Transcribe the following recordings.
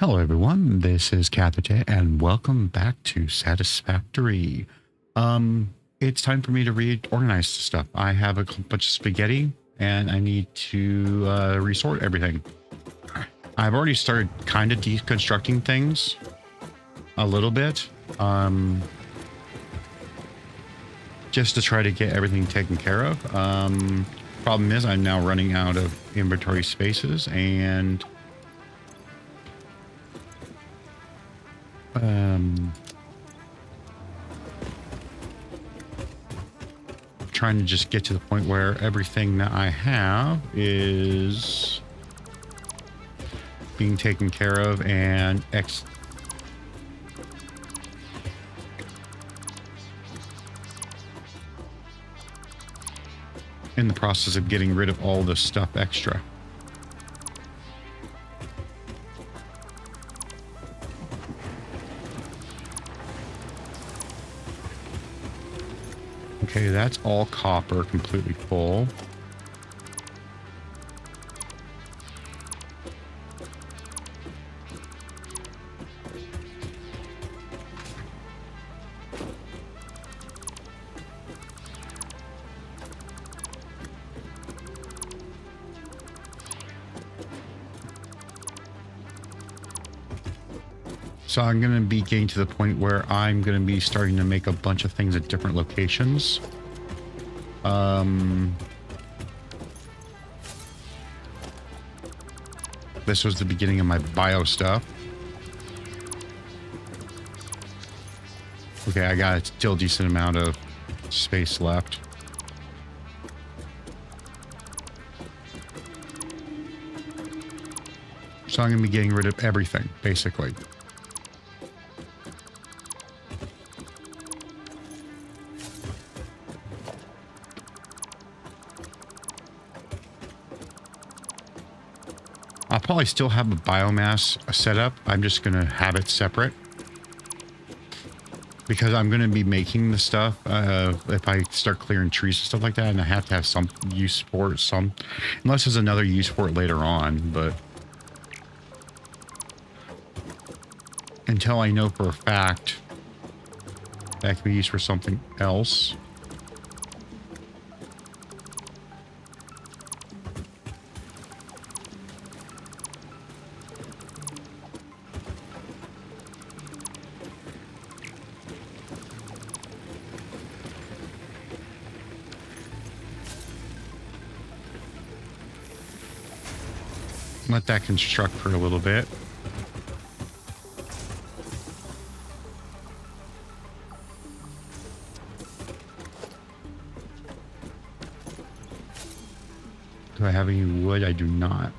Hello everyone, this is Kathy and welcome back to Satisfactory. It's time for me to reorganize stuff. I have a bunch of spaghetti and I need to resort everything. I've already started kind of deconstructing things a little bit, just to try to get everything taken care of. Problem is I'm now running out of inventory spaces and trying to just get to the point where everything that I have is being taken care of and in the process of getting rid of all the stuff extra. Okay, that's all copper, completely full. So I'm going to be getting to the point where I'm going to be starting to make a bunch of things at different locations. This was the beginning of my bio stuff. Okay, I got a still decent amount of space left. So I'm going to be getting rid of everything, basically. I'll probably still have a biomass setup. I'm just going to have it separate. Because I'm going to be making the stuff, if I start clearing trees and stuff like that, and I have to have some use for it, unless there's another use for it later on, but until I know for a fact that can be used for something else. Let that construct for a little bit. Do I have any wood? I do not.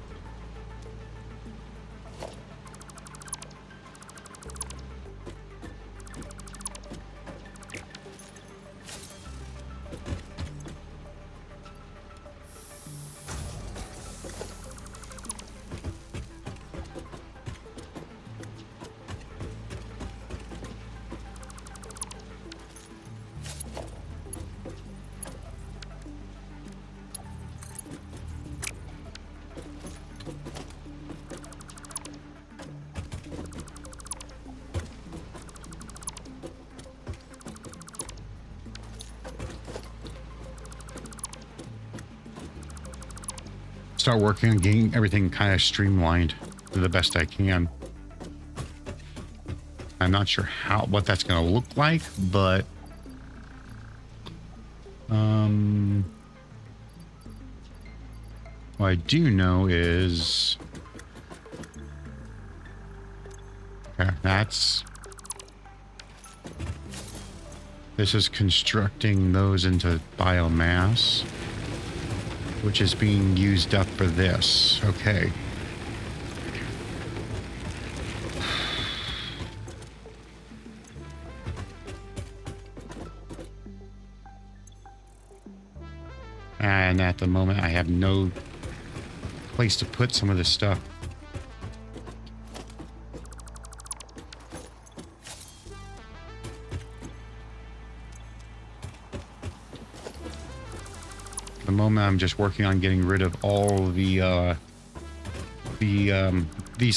Start working on getting everything kind of streamlined to the best I can. I'm not sure what that's going to look like, but what I do know is this is constructing those into biomass, which is being used up for this. Okay. And at the moment, I have no place to put some of this stuff. At the moment, I'm just working on getting rid of all these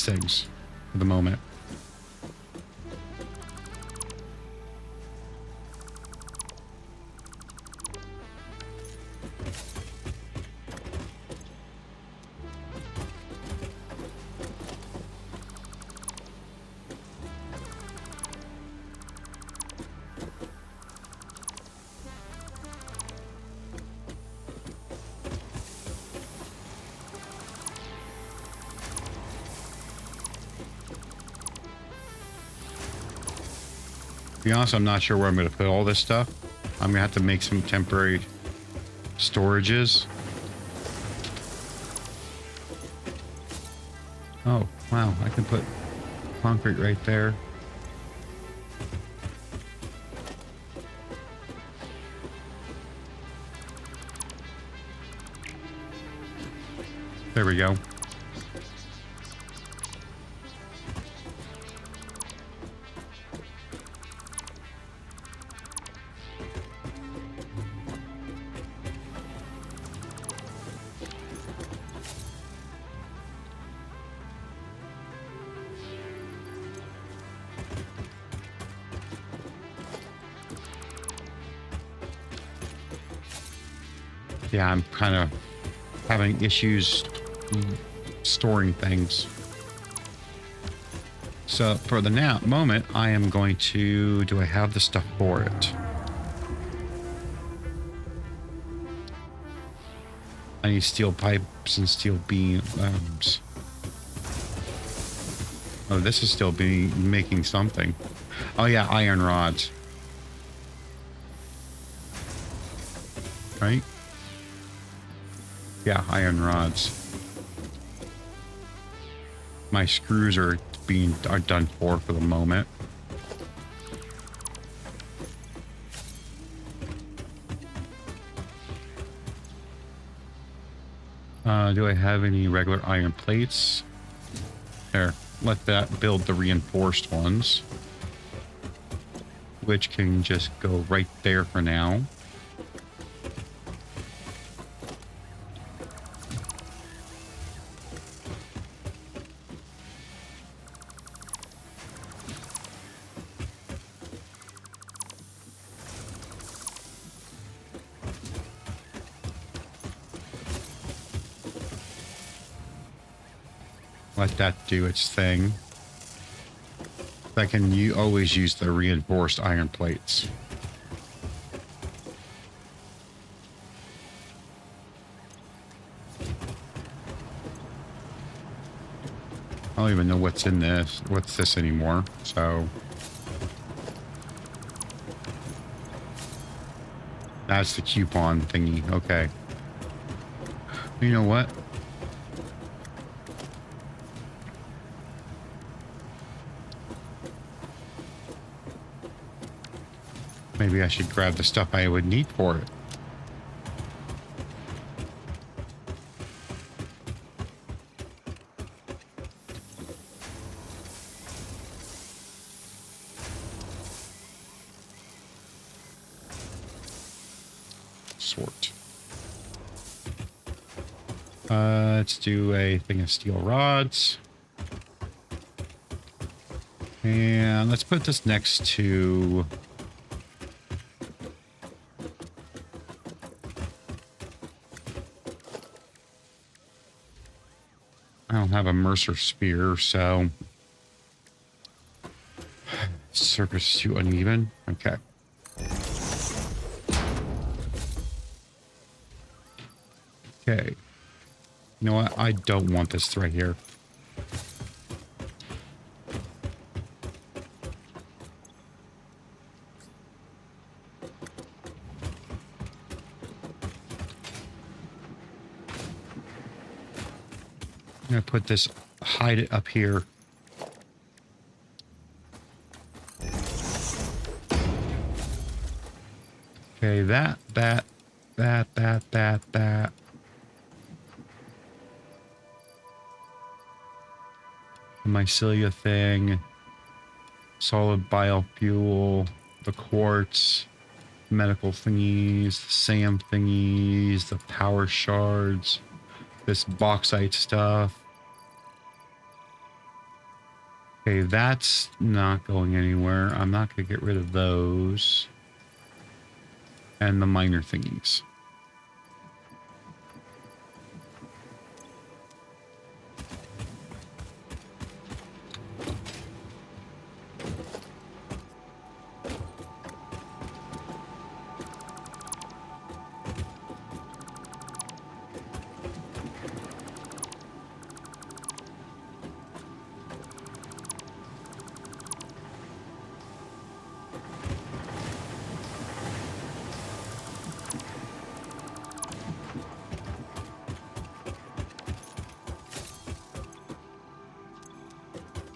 things. for the moment. To be honest, I'm not sure where I'm going to put all this stuff. I'm going to have to make some temporary storages. Oh, wow. I can put concrete right there. There we go. Yeah, I'm kind of having issues storing things. So for the moment, I am going to... Do I have the stuff for it? I need steel pipes and steel beams. Oh, this is still making something. Oh yeah, iron rods. Right? Yeah, iron rods. My screws are done for the moment. Do I have any regular iron plates? There, let that build the reinforced ones, which can just go right there for now. Let that do its thing. You always use the reinforced iron plates. I don't even know what's in this. What's this anymore? So that's the coupon thingy. Okay. You know what? Maybe I should grab the stuff I would need for it. Sort. Let's do a thing of steel rods. And let's put this next to... I don't have a Mercer spear, so... Surface is too uneven. Okay. Okay. You know what? I don't want this right here. I'm going to put this, hide it up here. Okay, that. The mycelia thing. Solid biofuel. The quartz. Medical thingies. The SAM thingies. The power shards. This bauxite stuff. Okay, that's not going anywhere. I'm not going to get rid of those. And the minor thingies.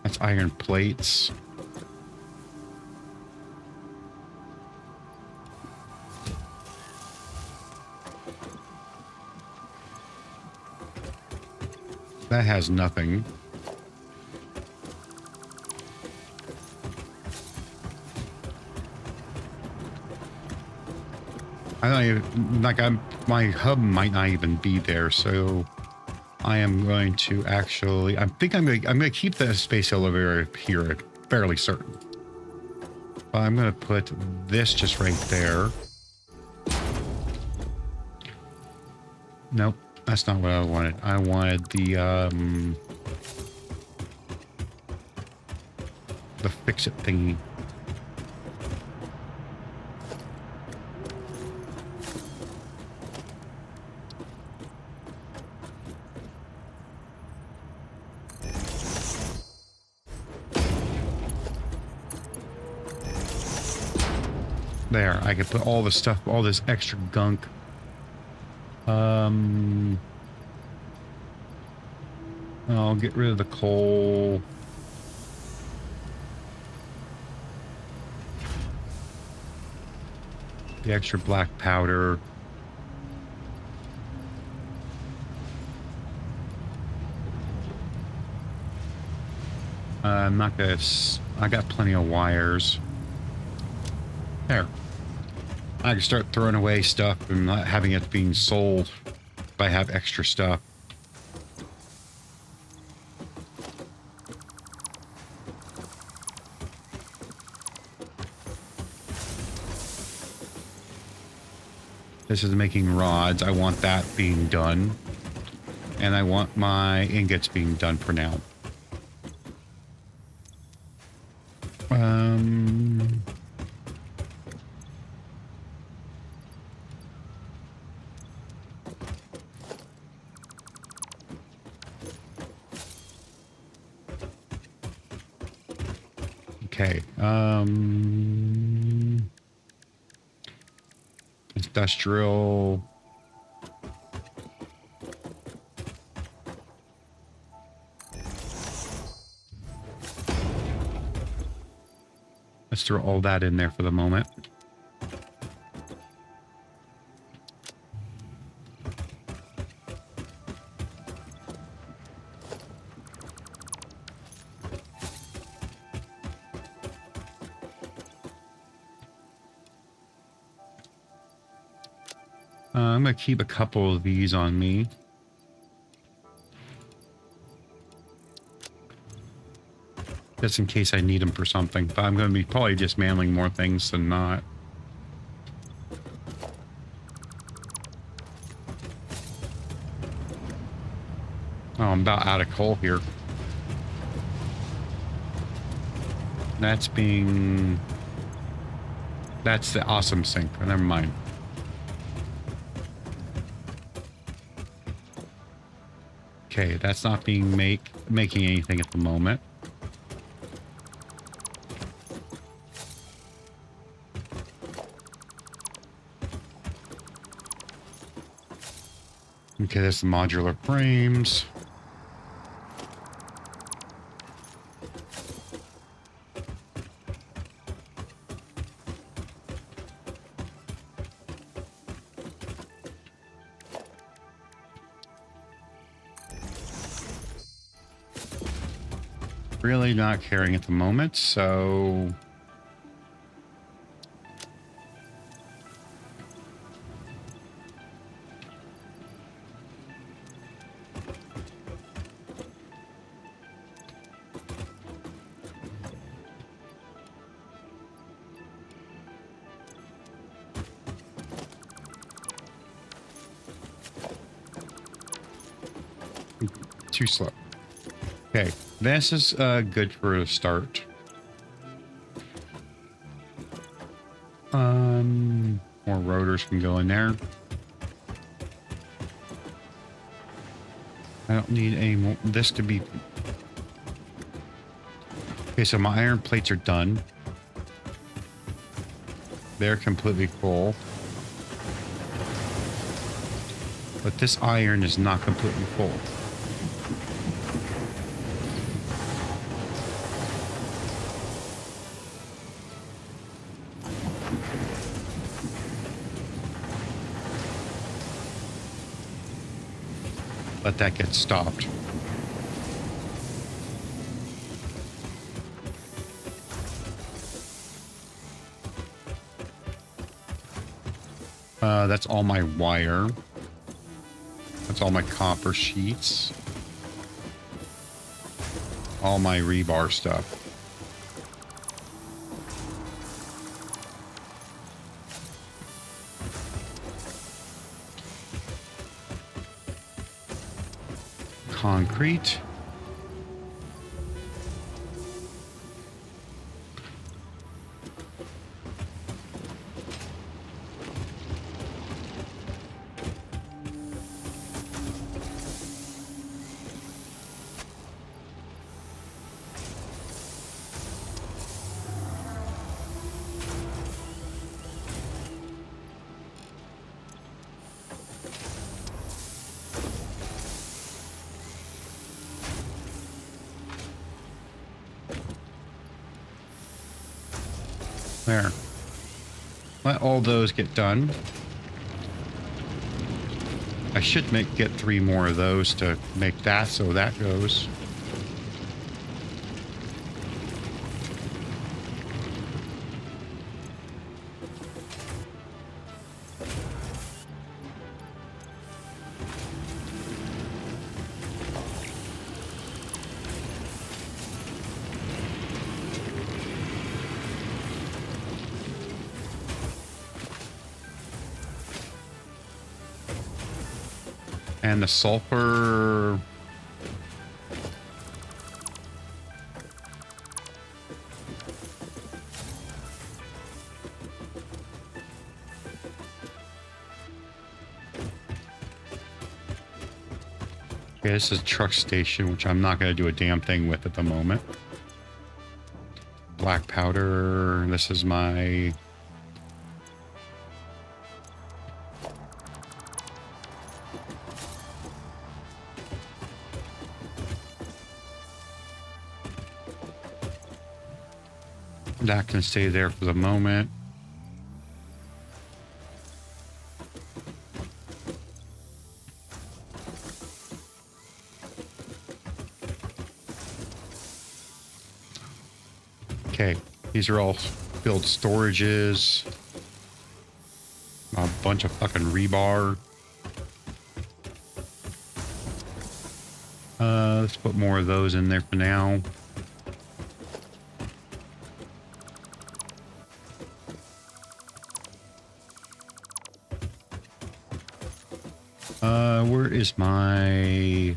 That's iron plates. That has nothing. I don't even, like, my hub might not even be there, so I am going to actually, I'm going to keep the space elevator here, fairly certain. But I'm going to put this just right there. Nope, that's not what I wanted. I wanted the fix-it thingy. There, I could put all the stuff, all this extra gunk. I'll get rid of the coal. The extra black powder. I'm not gonna, I got plenty of wires. There. I can start throwing away stuff and not having it being sold if I have extra stuff. This is making rods. I want that being done. And I want my ingots being done for now. Okay. Industrial. Let's throw all that in there for the moment. I'm going to keep a couple of these on me. Just in case I need them for something. But I'm going to be probably dismantling more things than not. Oh, I'm about out of coal here. That's being... That's the awesome sink. Never mind. Okay, that's not being making anything at the moment. Okay, that's the modular frames. Really not caring at the moment, so... too slow. Okay, this is good for a start. More rotors can go in there. I don't need any more, this to be... Okay, so my iron plates are done. They're completely full. But this iron is not completely full. Let that get stopped. That's all my wire. That's all my copper sheets. All my rebar stuff. Concrete. There. Let all those get done. I should get 3 more of those to make that so that goes. And the sulfur... Okay, this is a truck station, which I'm not going to do a damn thing with at the moment. Black powder. This is my... That can stay there for the moment. Okay, these are all filled storages. A bunch of fucking rebar. Let's put more of those in there for now. Where is my...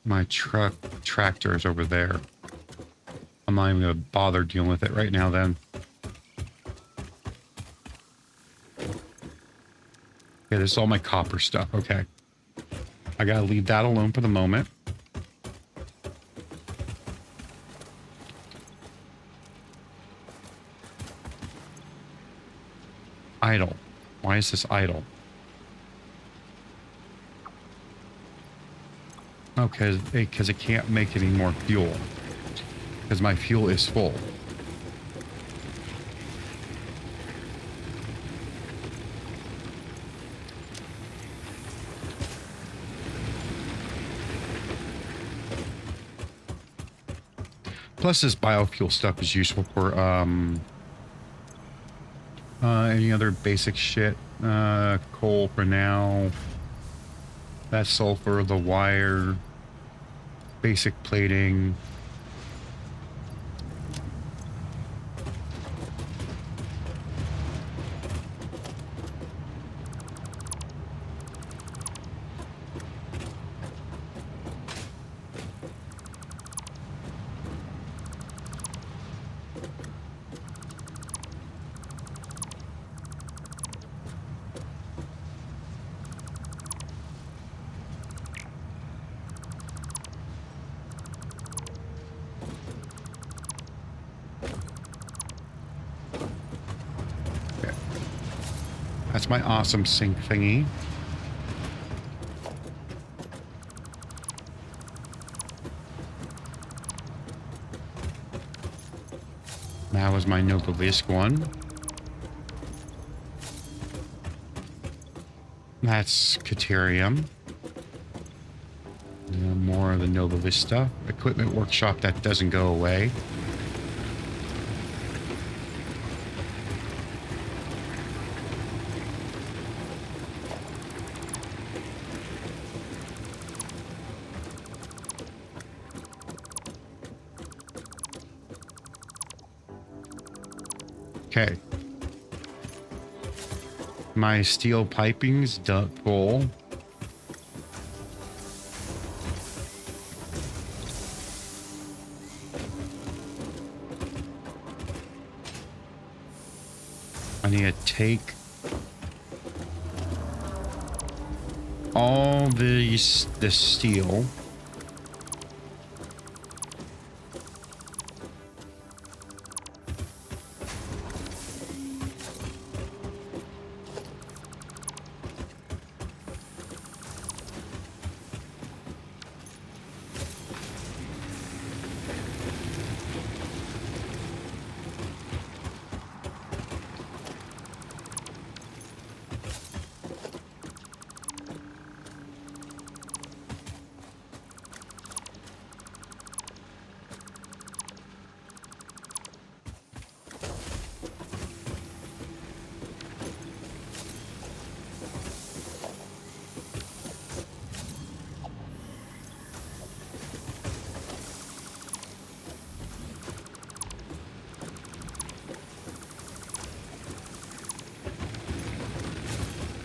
My tractor is over there. I'm not even gonna bother dealing with it right now then. Okay, this is all my copper stuff. Okay. I gotta leave that alone for the moment. Idle. Why is this idle? Okay, because it can't make any more fuel. Because my fuel is full. Plus, this biofuel stuff is useful for any other basic shit. Coal for now. That sulfur, the wire, basic plating. That's my awesome sink thingy. That was my Nobilisk one. That's Caterium. More of the Nobilisk stuff. Equipment workshop, that doesn't go away. Okay. My steel piping's full. I need to take all this steel.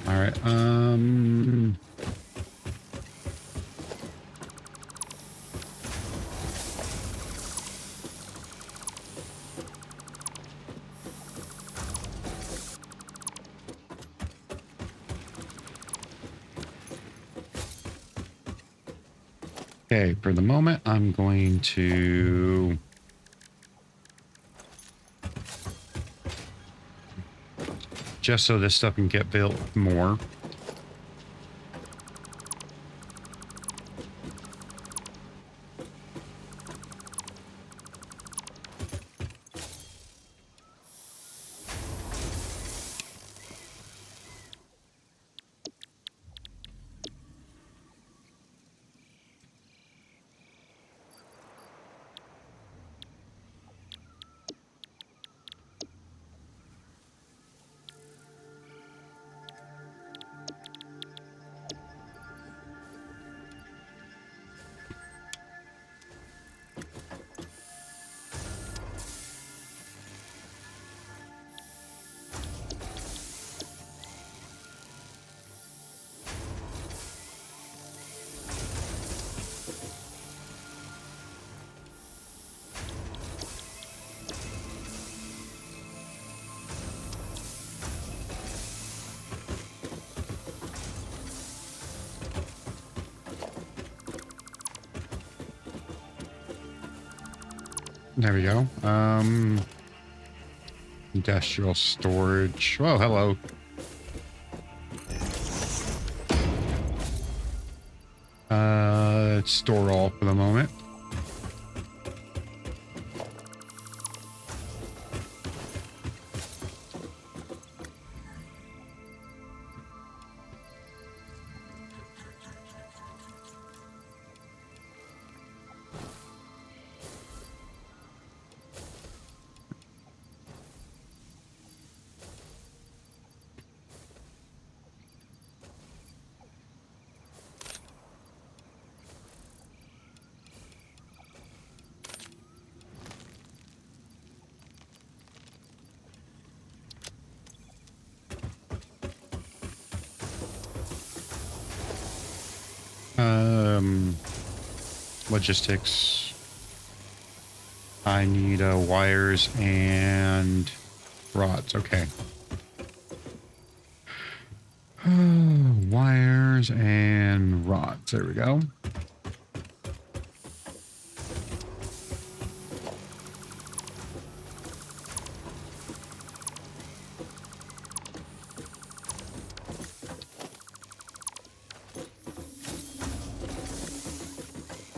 All right. Okay, for the moment, I'm going to just so this stuff can get built more. There we go. Industrial storage. Oh, hello. Let's store all for the moment. Logistics. I need wires and rods. Okay. Wires and rods. There we go.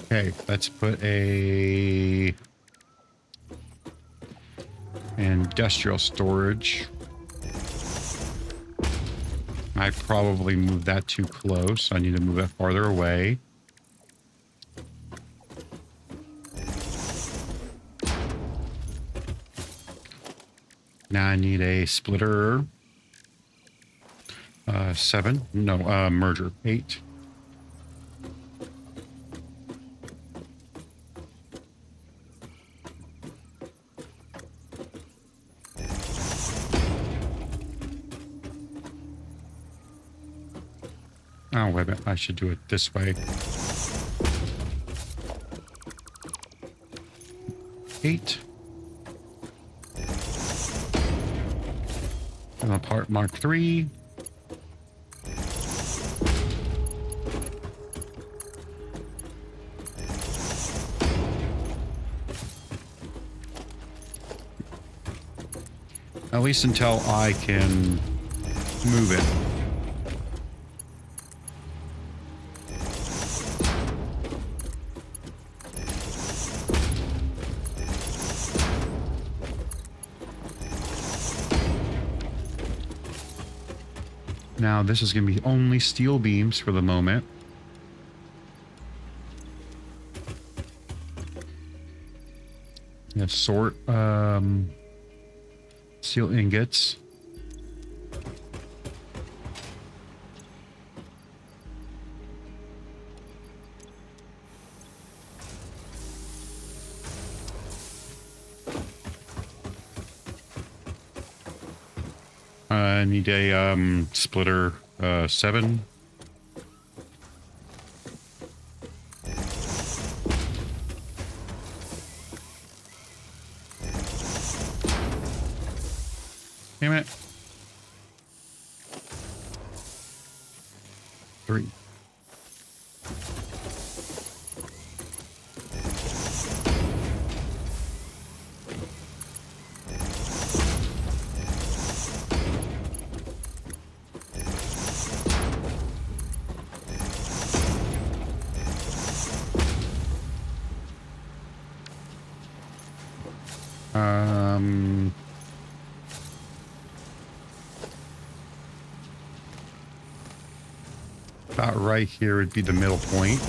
Okay, let's put a industrial storage. I probably moved that too close. I need to move it farther away. Now I need a splitter. 7. No, merger. 8. Oh, wait a minute. I should do it this way. 8. And a part mark 3. At least until I can move it. Now this is going to be only steel beams for the moment. Sort steel ingots. I need a splitter 7. Damn it. 3. About right here would be the middle point.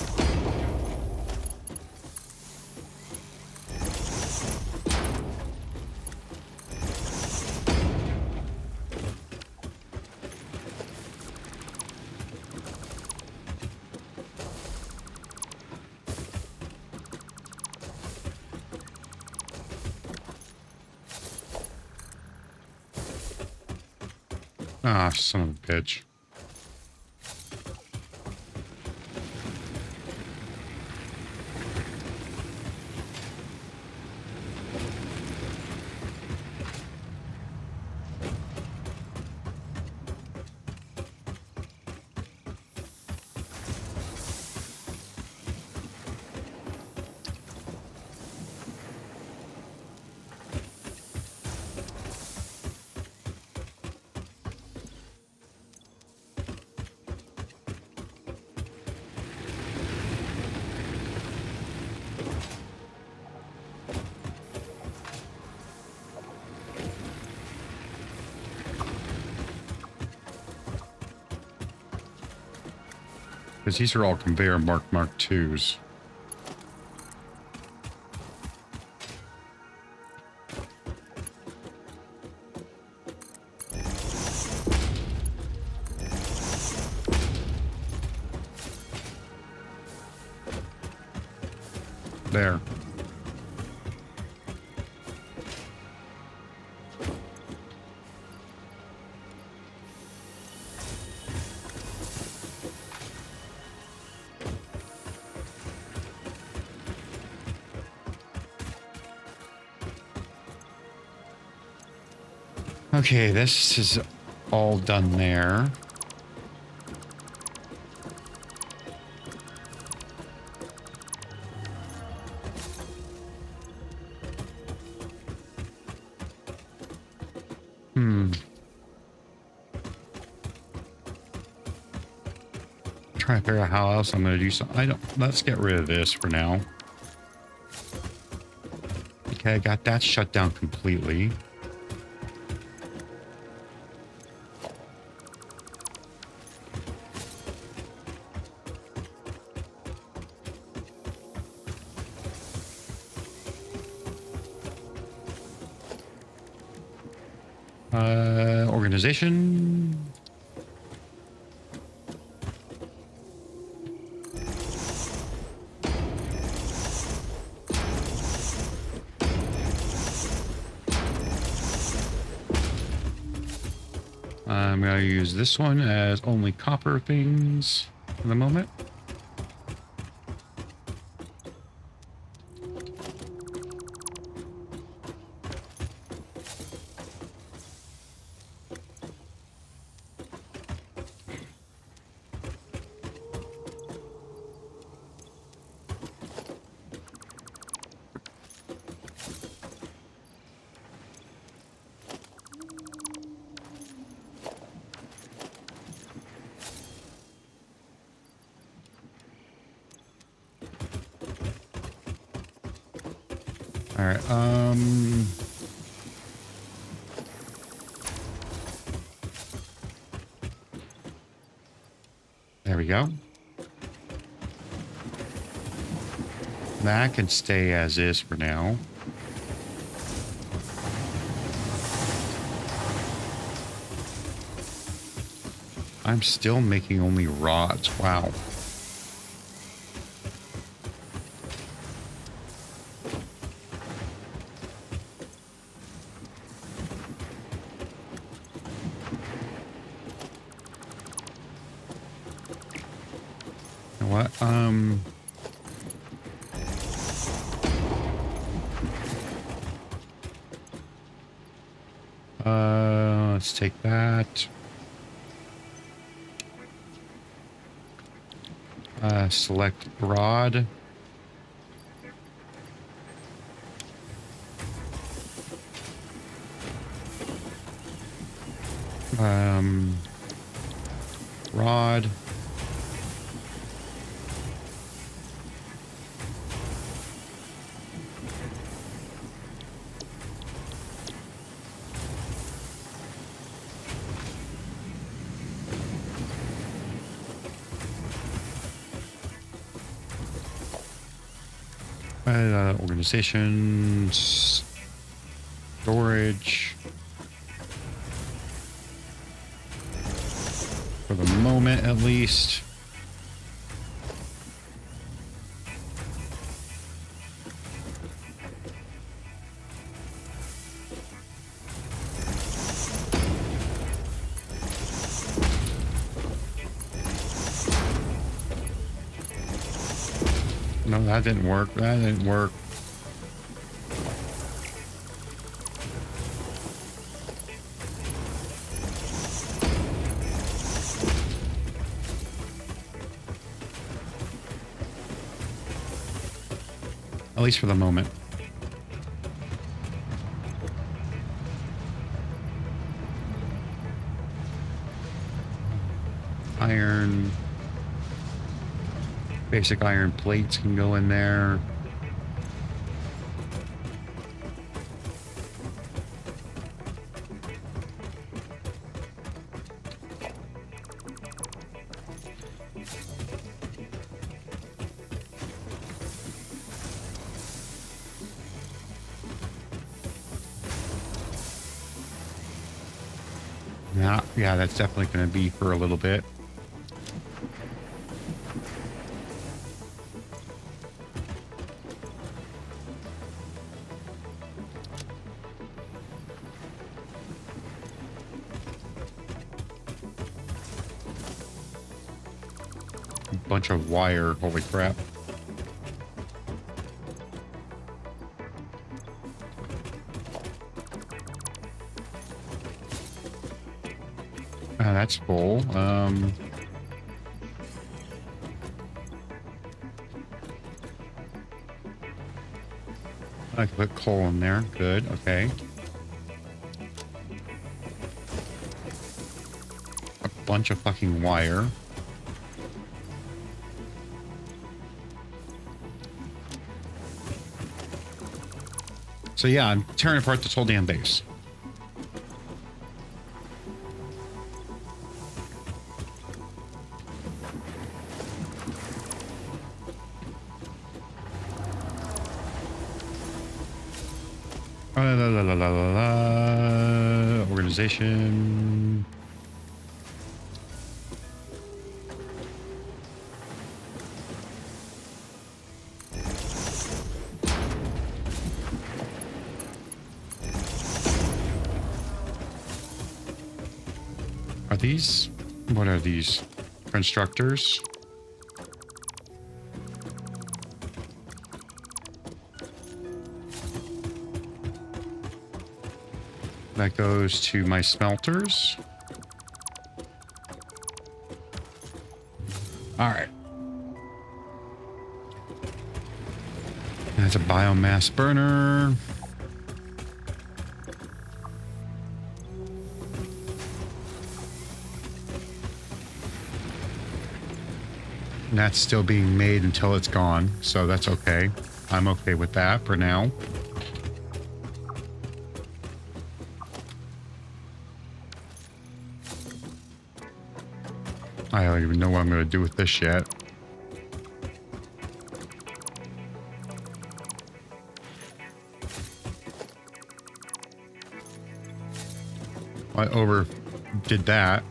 Ah, son of a bitch. Because these are all conveyor Mark 2s. There. Okay, this is all done there. trying to figure out how else I'm going to do something. I don't. Let's get rid of this for now. Okay, I got that shut down completely. Organization. I'm going to use this one as only copper things for the moment. All right. There we go. That can stay as is for now. I'm still making only rods. Wow. You know what? Let's take that. Select rod. Rod. Organization, storage. For the moment, at least. No, that didn't work. That didn't work. At least for the moment. Iron. Basic iron plates can go in there. Yeah, that's definitely going to be for a little bit. A bunch of wire, holy crap. That's full. I can put coal in there. Good. Okay. A bunch of fucking wire. So yeah, I'm tearing apart this whole damn base. La, la, la, la, la, la. Organization. Are these? What are these? Constructors? That goes to my smelters. All right. That's a biomass burner. And that's still being made until it's gone, so that's okay. I'm okay with that for now. I don't even know what I'm going to do with this yet. I overdid that.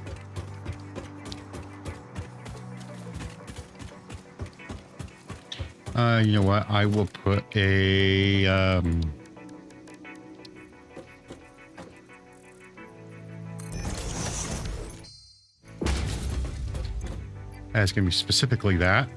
You know what? I will put a... that's going to be specifically that.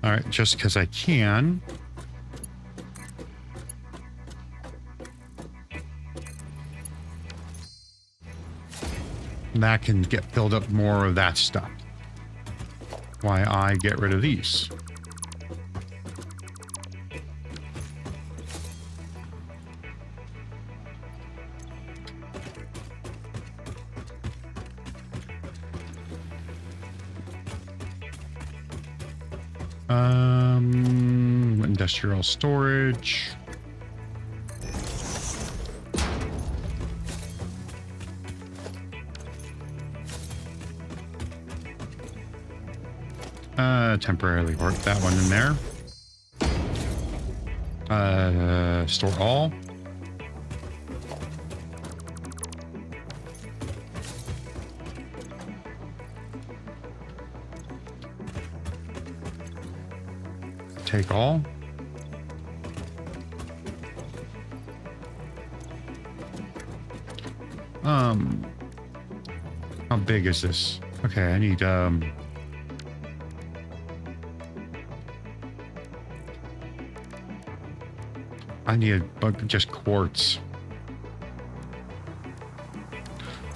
All right, just because I can. That can get filled up more of that stuff. Why I get rid of these. Industrial storage. Temporarily work that one in there. Store all. Take all. How big is this? Okay, I need, just quartz.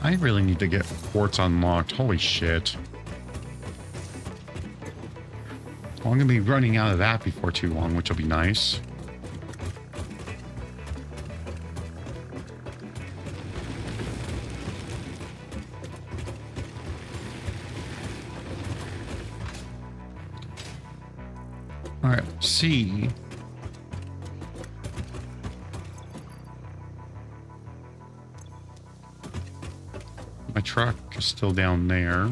I really need to get quartz unlocked. Holy shit. Well, I'm going to be running out of that before too long, which will be nice. All right, C. My truck is still down there.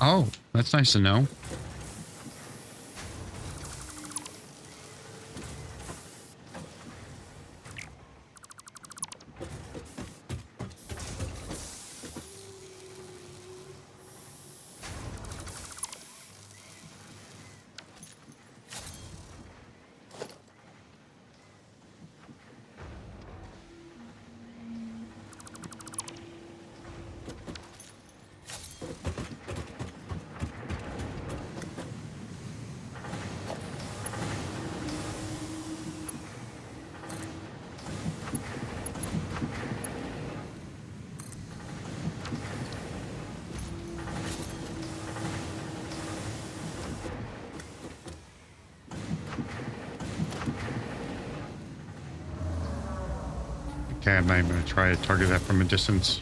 Oh, that's nice to know. Okay, I'm not even going to try to target that from a distance.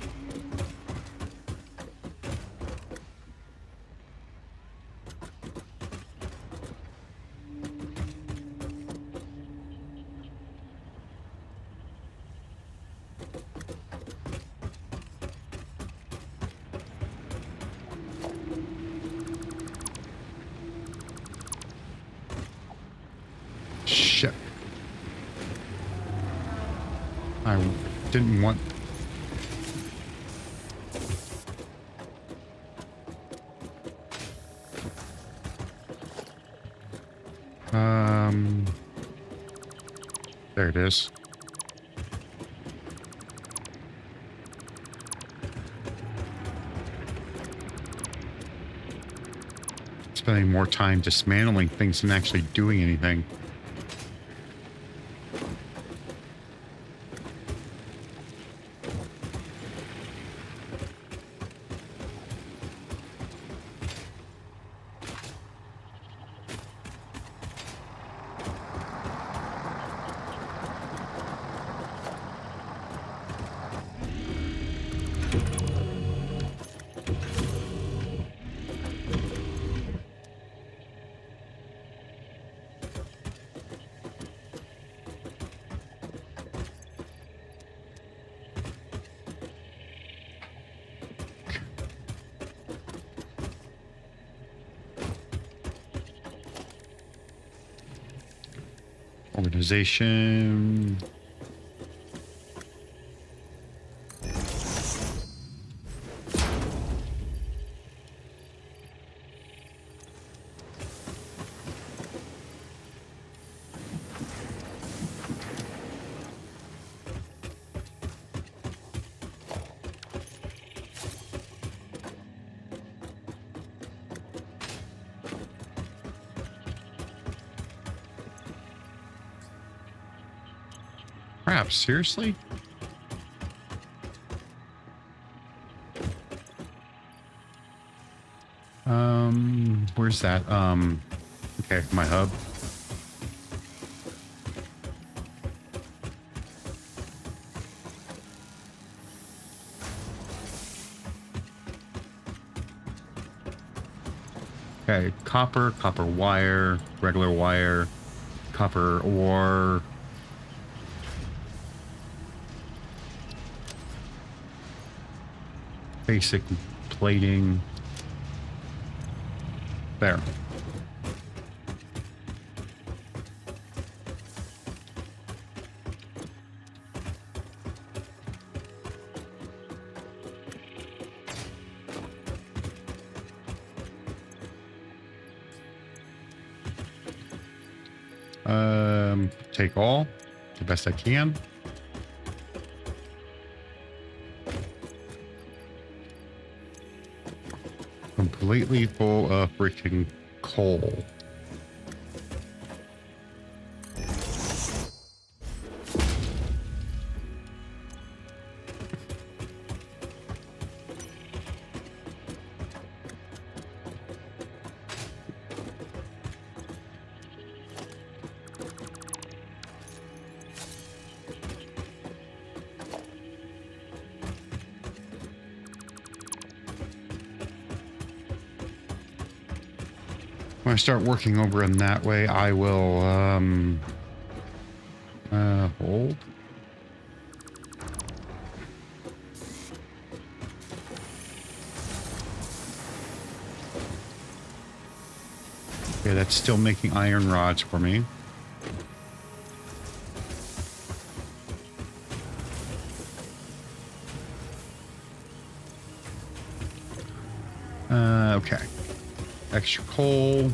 Shit. I didn't want... There it is. Spending more time dismantling things than actually doing anything. Organization. Crap, seriously? Where's that? Okay, my hub. Okay, copper wire, regular wire, copper ore. Basic plating. There. Take all, the best I can. Completely full of freaking coal. When I start working over in that way, I will hold. Okay, that's still making iron rods for me. Okay. Extra coal.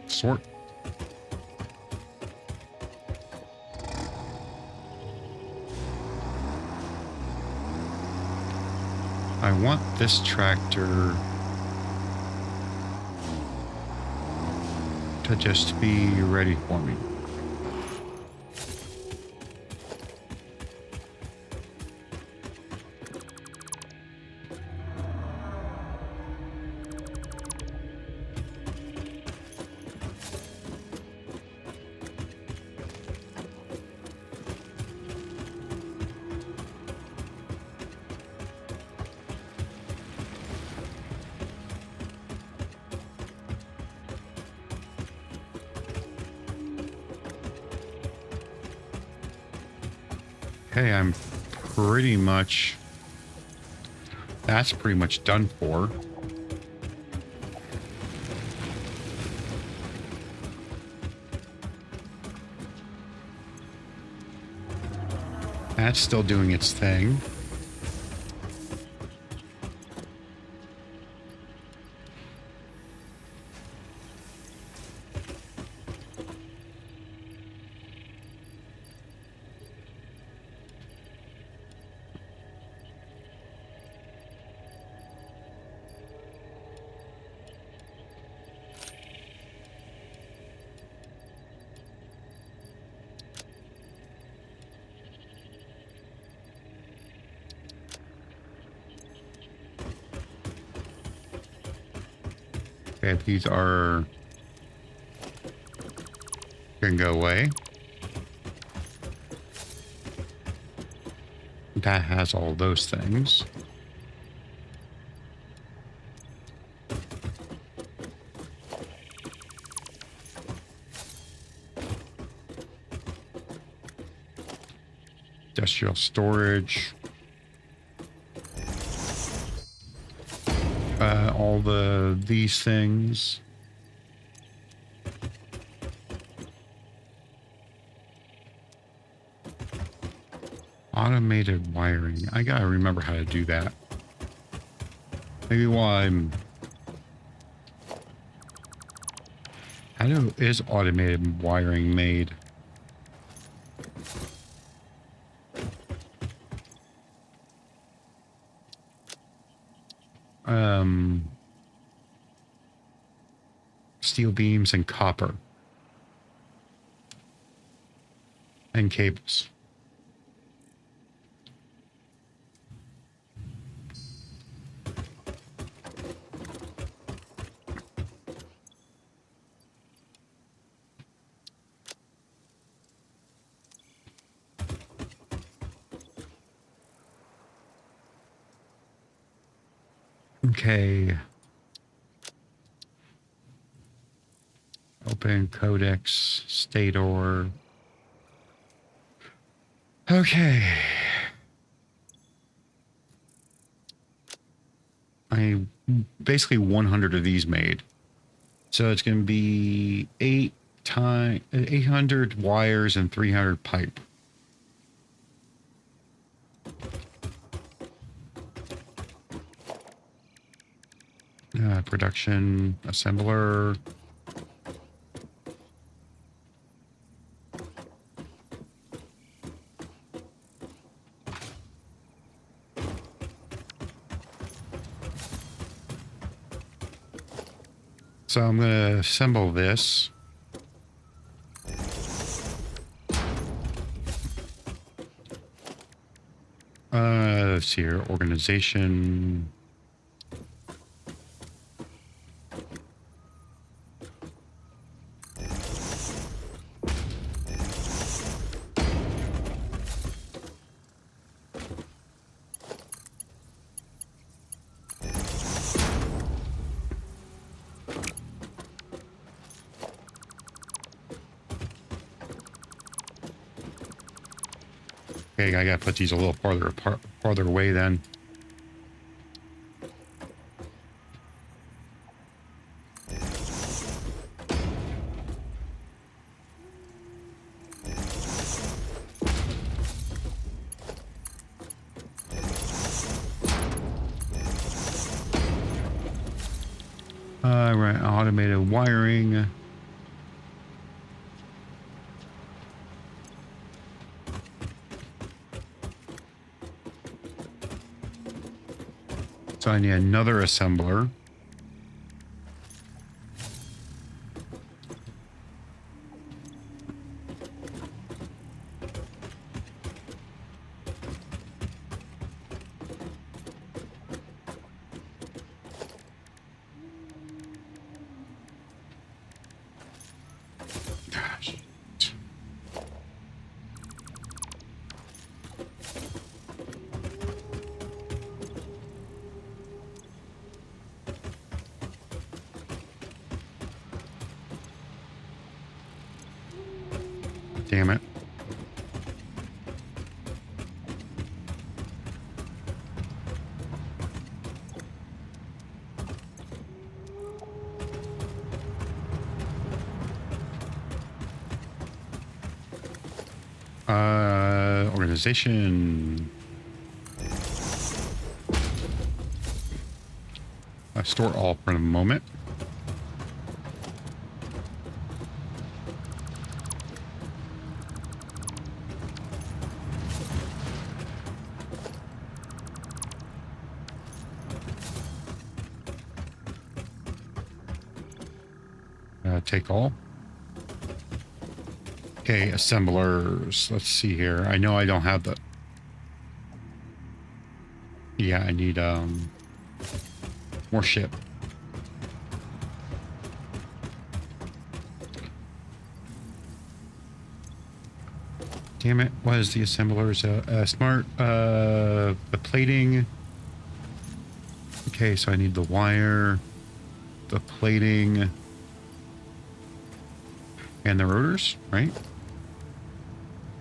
Sort. I want this tractor to just be ready for me. Okay, I'm pretty much... That's pretty much done for. That's still doing its thing. Okay, these are gonna go away. That has all those things. Industrial storage. All these things. Automated wiring. I gotta remember how to do that. Maybe while I'm... is automated wiring made? Steel beams and copper. And cables. Okay. Open codex, stator. Okay. I basically 100 of these made. So it's going to be 800 wires and 300 pipe. Production assembler. So I'm going to assemble this. Let's see here. Organization. Okay, I gotta put these a little farther apart, farther away then. Right, automated wiring. So I need another assembler. Gosh. Damn it. Organization. Store all for a moment. Take all. Okay, assemblers. Let's see here. I know I don't have the... Yeah, I need more ship. Damn it. What is the assemblers? Smart, the plating. Okay, so I need the wire, the plating, and the rotors, right?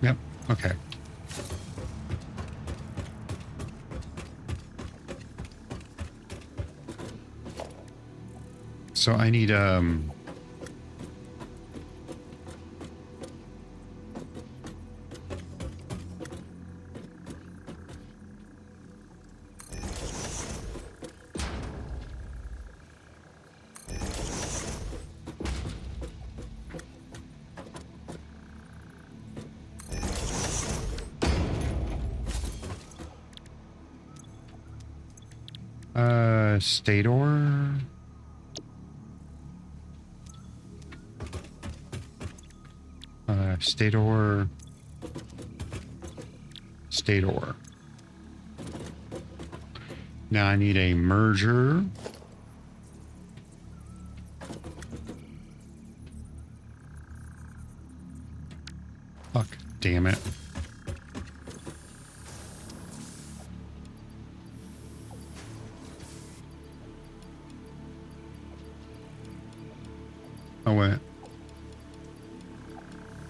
Yep. Okay. So I need stator. Stator. Stator. Now I need a merger. Fuck, damn it. Oh, wait.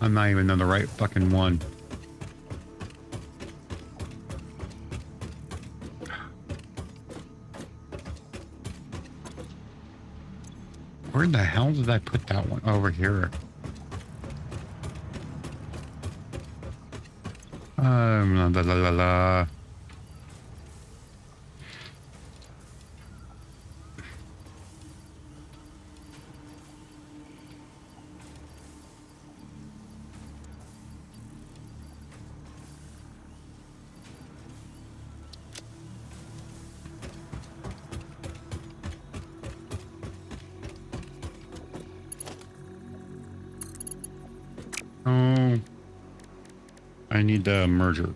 I'm not even on the right fucking one. Where the hell did I put that one? Over here. La, la, la, la. Oh, I need the merger.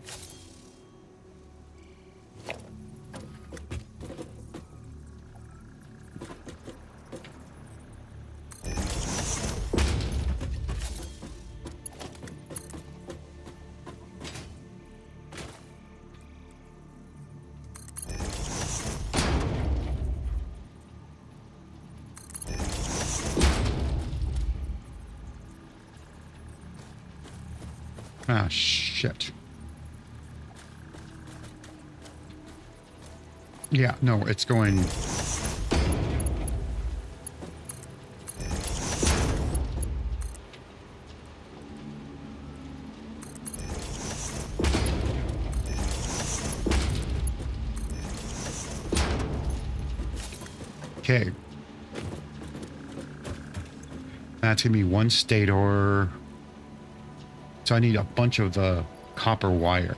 Ah, shit. Yeah, no, it's going... Okay. That's gonna be one stator. So I need a bunch of the copper wire.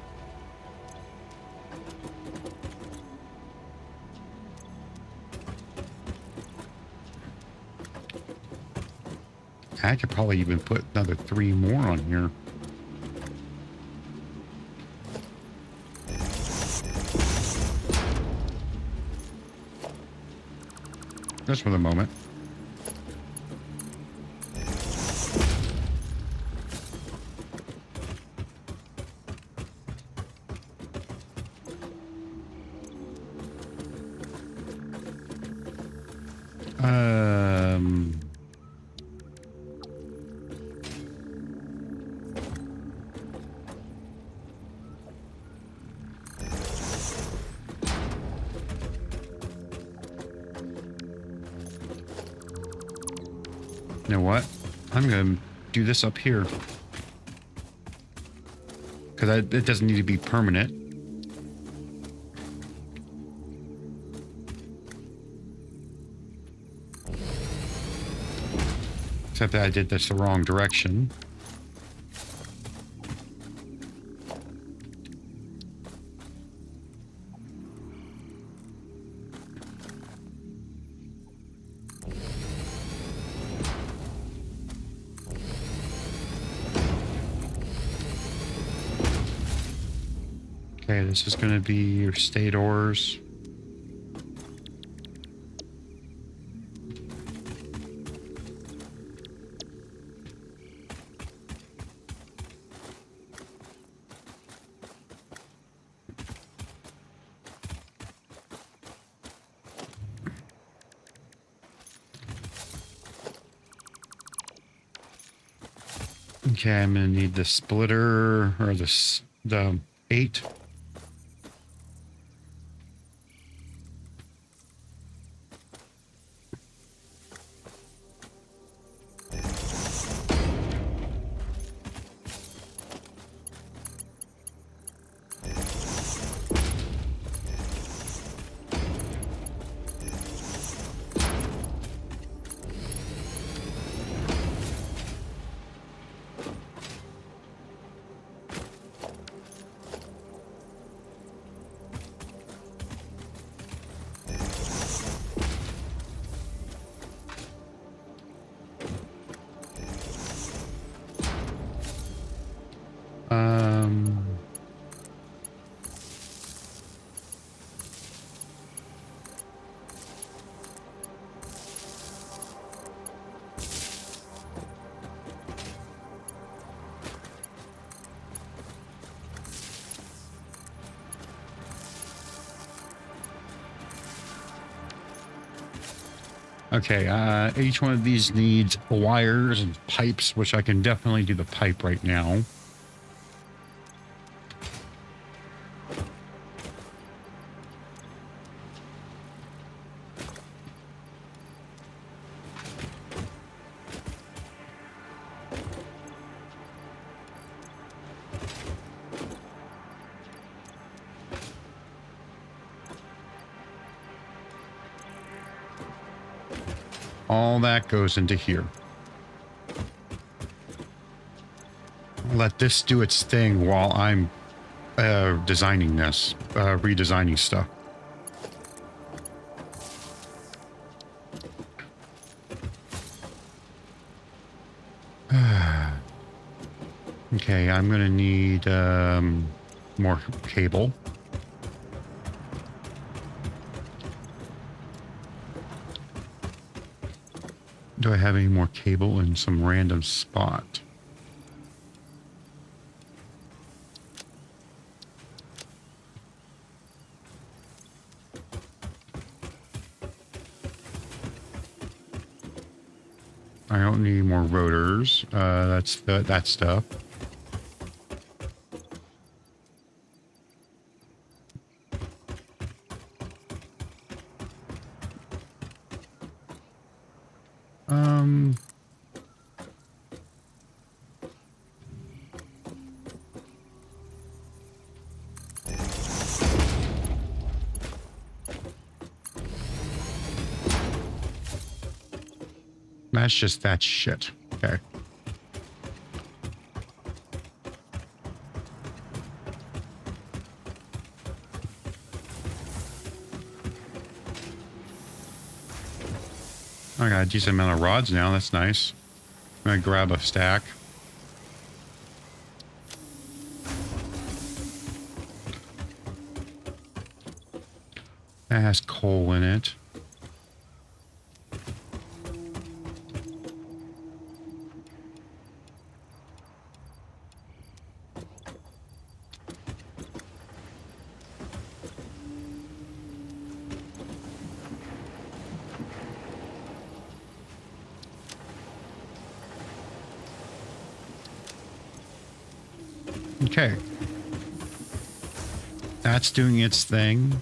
I could probably even put another 3 more on here. Just for the moment. You know what? I'm going to do this up here. because it doesn't need to be permanent. Except that I did this the wrong direction. Okay, this is going to be your stay doors. Okay, I'm going to need the splitter or the 8. Okay, each one of these needs wires and pipes, which I can definitely do the pipe right now. All that goes into here. Let this do its thing while I'm designing this, redesigning stuff. Okay, I'm going to need more cable. Do I have any more cable in some random spot? I don't need more rotors. That's that stuff. That's just that shit. Okay. I got a decent amount of rods now. That's nice. I'm gonna grab a stack. That has coal in it. Okay. That's doing its thing.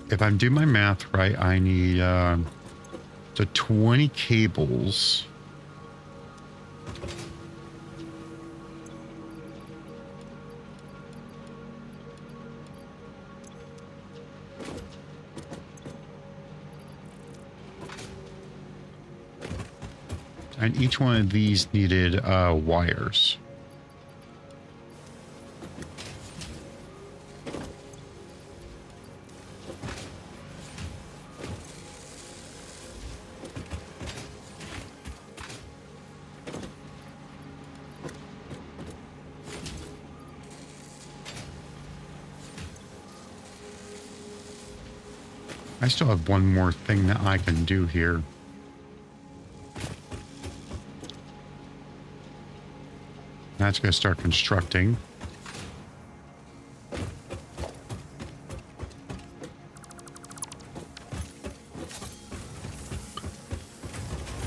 If I'm doing my math right, I need So 20 cables. And each one of these needed wires. I still have one more thing that I can do here. That's going to start constructing.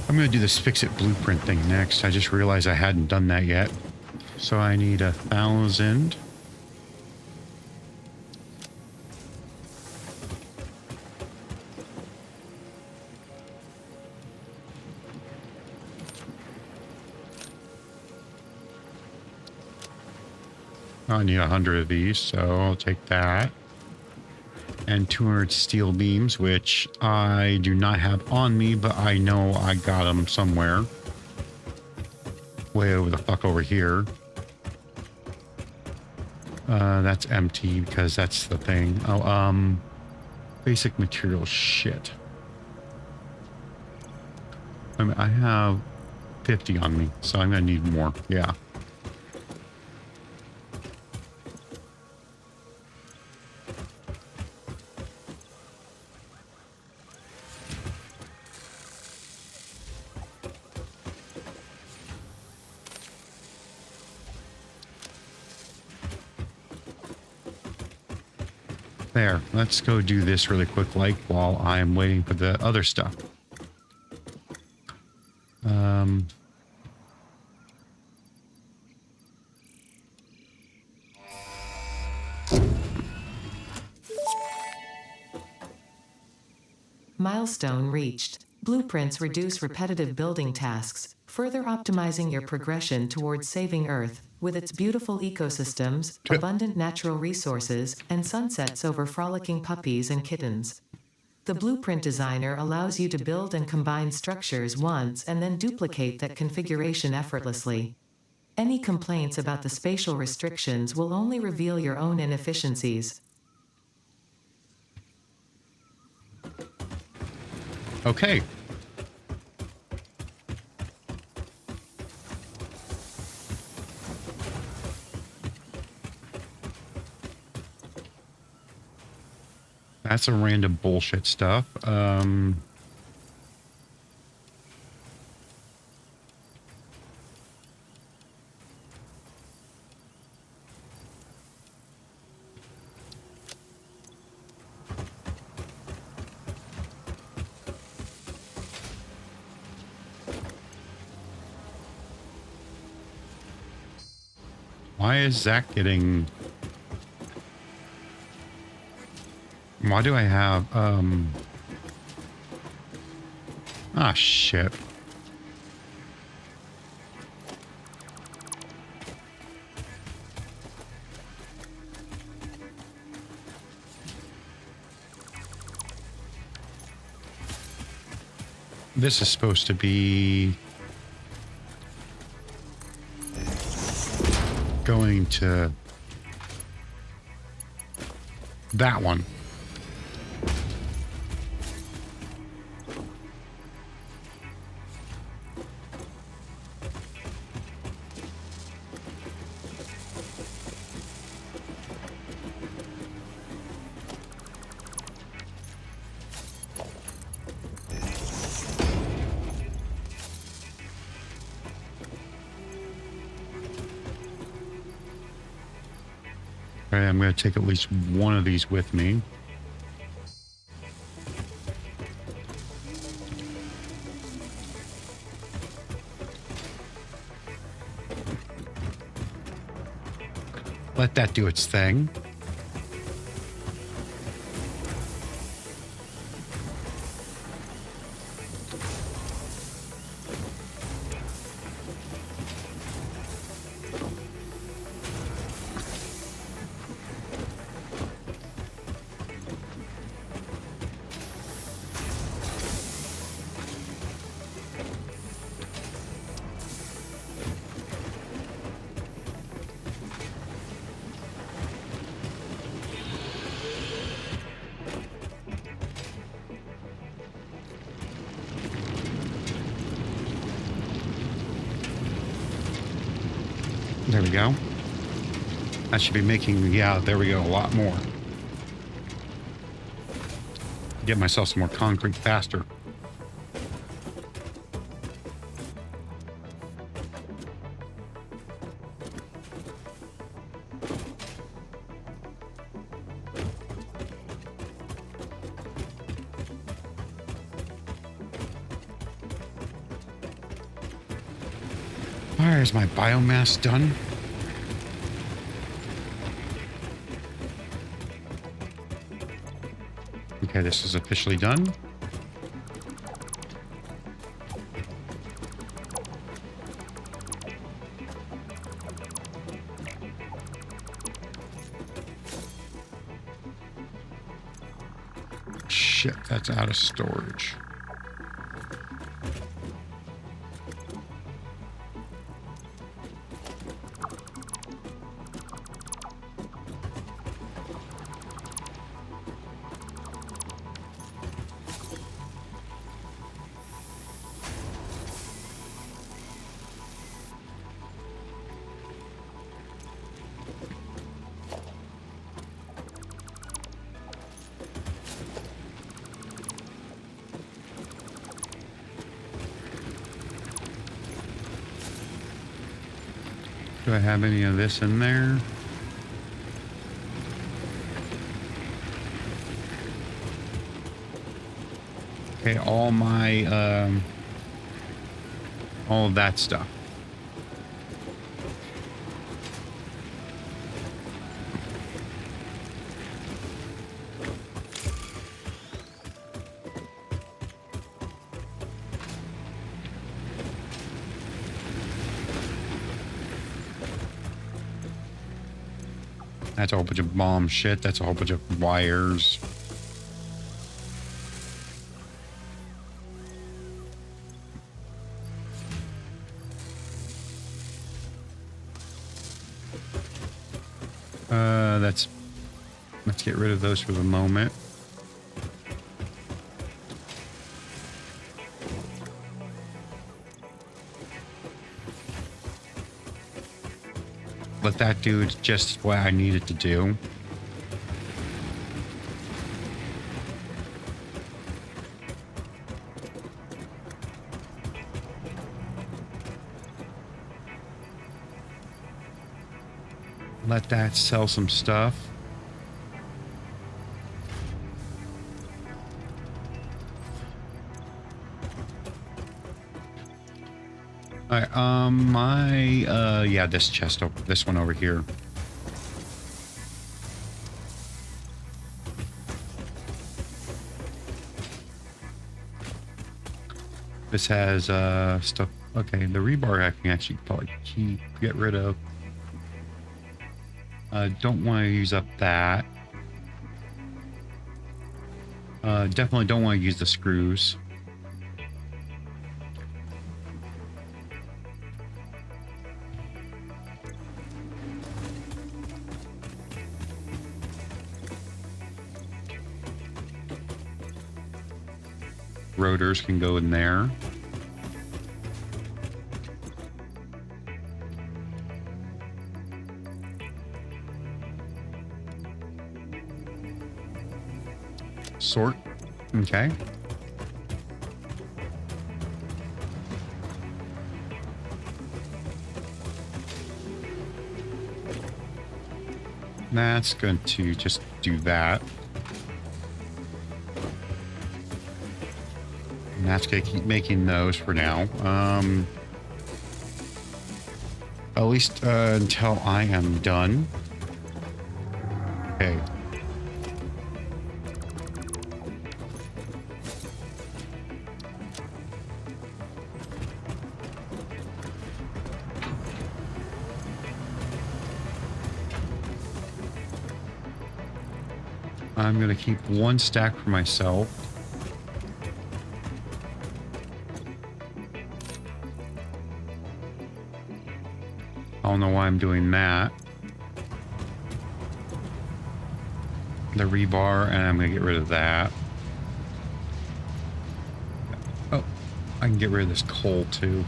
I'm going to do this fix-it blueprint thing next. I just realized I hadn't done that yet. So I need 1,000. I need 100 of these, so I'll take that. And 200 steel beams, which I do not have on me, but I know I got them somewhere. Way over the fuck over here. That's empty because that's the thing. Oh, basic material shit. I mean, I have 50 on me, so I'm gonna need more. Yeah. There, let's go do this really quick, like, while I'm waiting for the other stuff. Milestone reached. Blueprints reduce repetitive building tasks, further optimizing your progression towards saving Earth, with its beautiful ecosystems, abundant natural resources, and sunsets over frolicking puppies and kittens. The blueprint designer allows you to build and combine structures once and then duplicate that configuration effortlessly. Any complaints about the spatial restrictions will only reveal your own inefficiencies. Okay. That's a random bullshit stuff. Why is Zach getting... Why do I have, Ah, shit. This is supposed to be... going to... that one. Okay, I'm going to take at least one of these with me. Let that do its thing. we go. That should be making, yeah, there we go, a lot more. Get myself some more concrete faster. All right, is my biomass done? Okay, this is officially done. Shit, that's out of storage. Do I have any of this in there? Okay, all my, all of that stuff. That's a whole bunch of bomb shit. That's a whole bunch of wires. Let's get rid of those for the moment. Let that do just what I needed to do. Let that sell some stuff. All right, yeah, this chest, this one over here. This has, stuff. Okay, the rebar I can actually probably get rid of. Don't want to use up that. Definitely don't want to use the screws. Rotors can go in there. Sort. Okay. That's going to just do that. And that's going to keep making those for now. At least until I am done. Okay. I'm going to keep one stack for myself. I don't know why I'm doing that. The rebar, and I'm going to get rid of that. Oh, I can get rid of this coal too.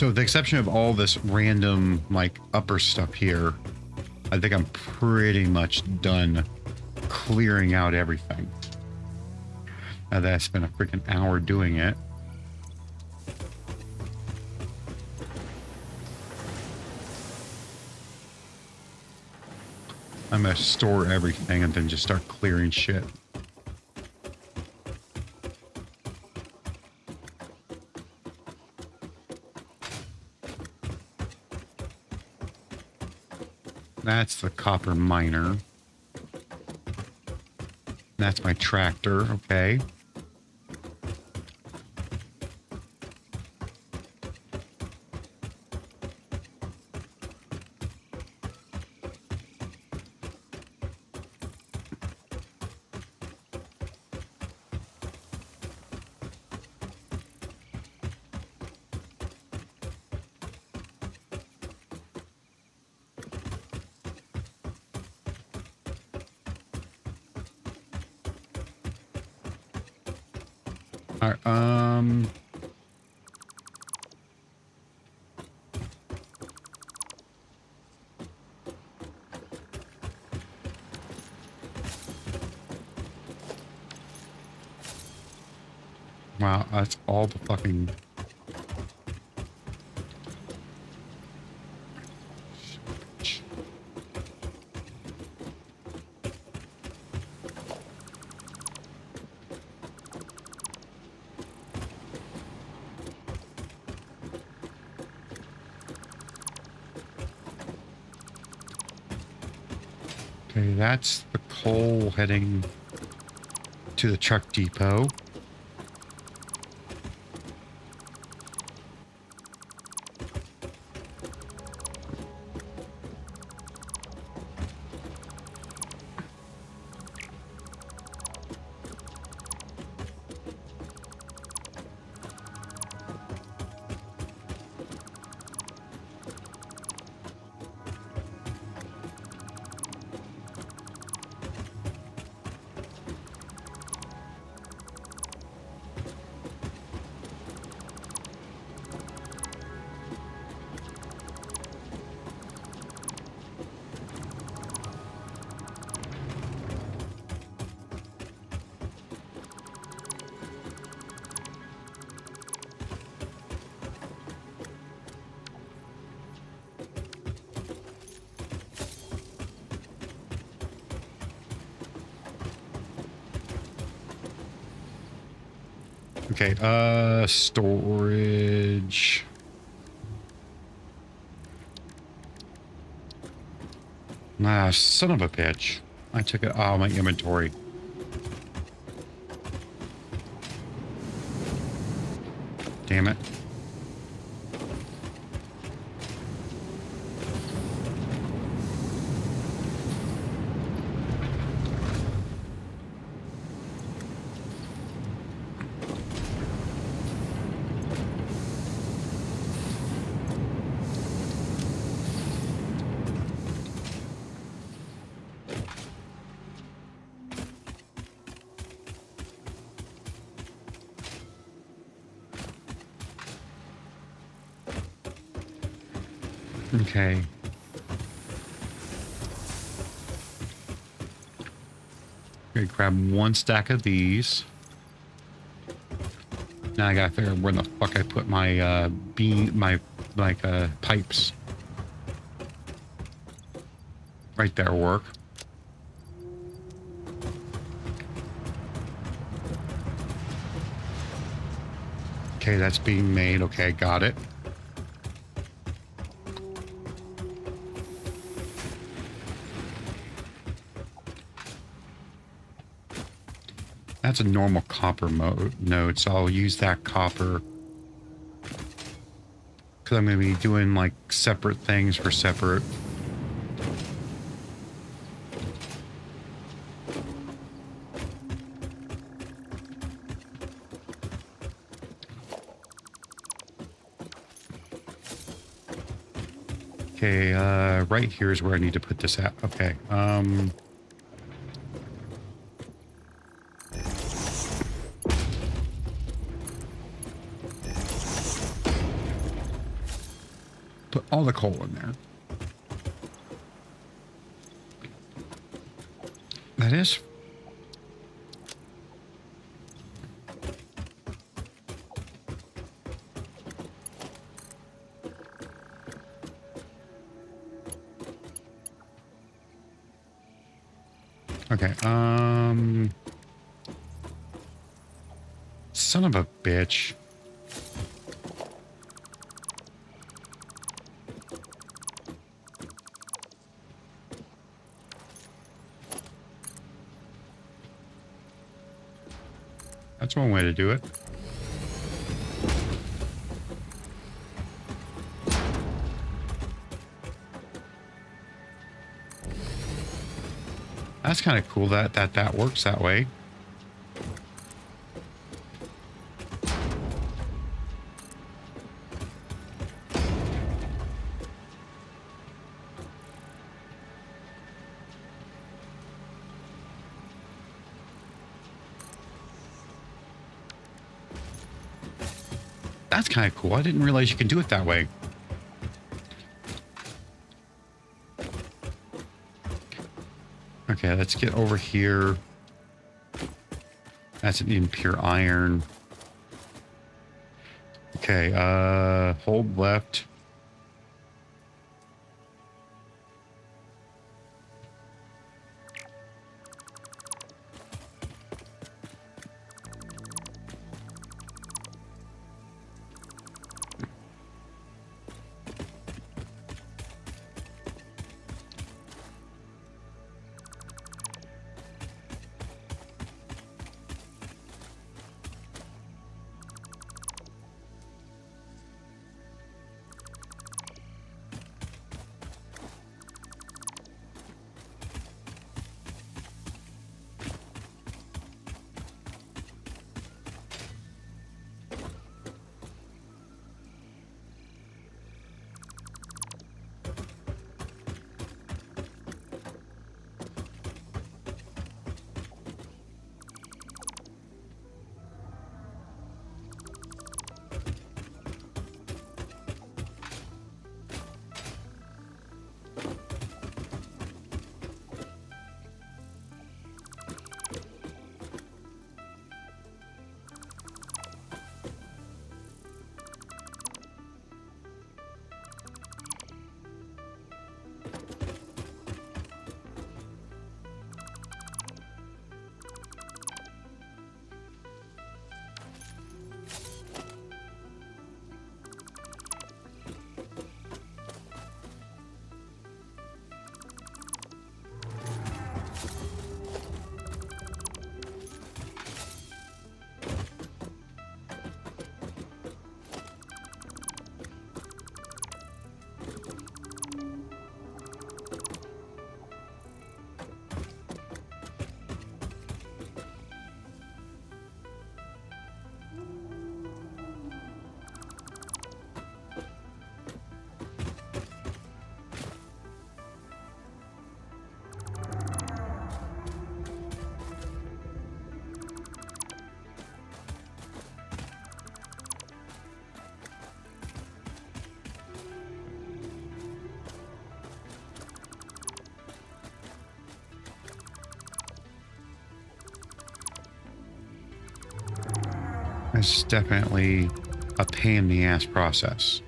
So with the exception of all this random like upper stuff here, I think I'm pretty much done clearing out everything. Now that I spent a freaking hour doing it. I'm gonna store everything and then just start clearing shit. That's the copper miner. That's my tractor, okay. All right, wow, that's all the fucking... Okay, that's the coal heading to the truck depot. Okay, storage. Ah, son of a bitch. I took it out of my inventory. Damn it. Okay. Okay, grab one stack of these. Now I gotta figure out where the fuck I put my pipes. Right there, work. Okay, that's being made. Okay, got it. That's a normal copper node, so I'll use that copper. Because I'm going to be doing like separate things for separate. Okay, right here is where I need to put this at. Okay, Put all the coal in there. That is. Okay, son of a bitch. That's one way to do it. That's kind of cool that works that way. That's kind of cool. I didn't realize you can do it that way. Okay, let's get over here. That's an impure iron. Okay, hold left. This is definitely a pain in the ass process.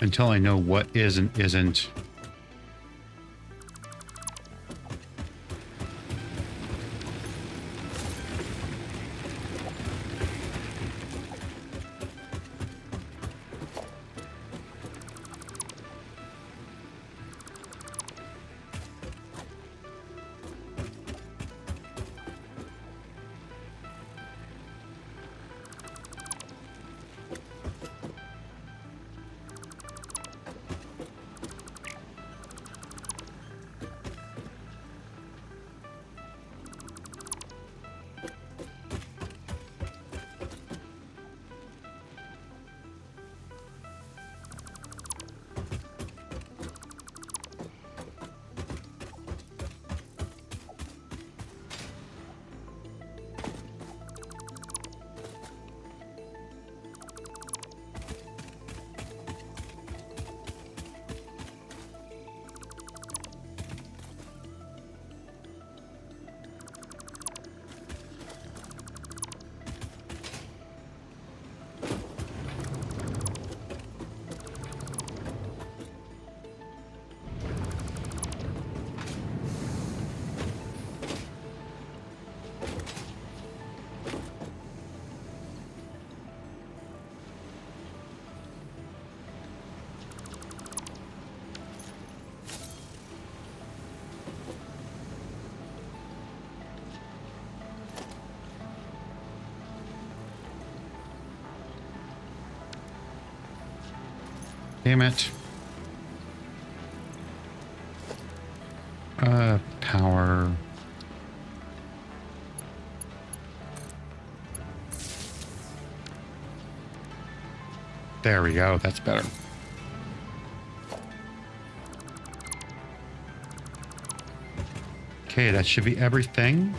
Until I know what is and isn't. Damn it. Power. There we go. That's better. Okay, that should be everything.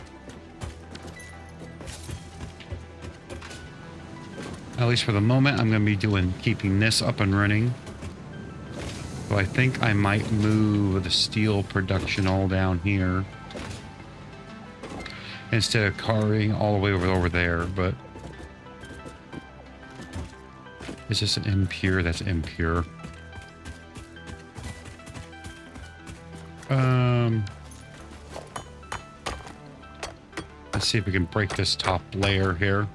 At least for the moment, I'm going to be keeping this up and running. So I think I might move the steel production all down here instead of carrying all the way over there, but is this an impure? That's impure. Let's see if we can break this top layer here.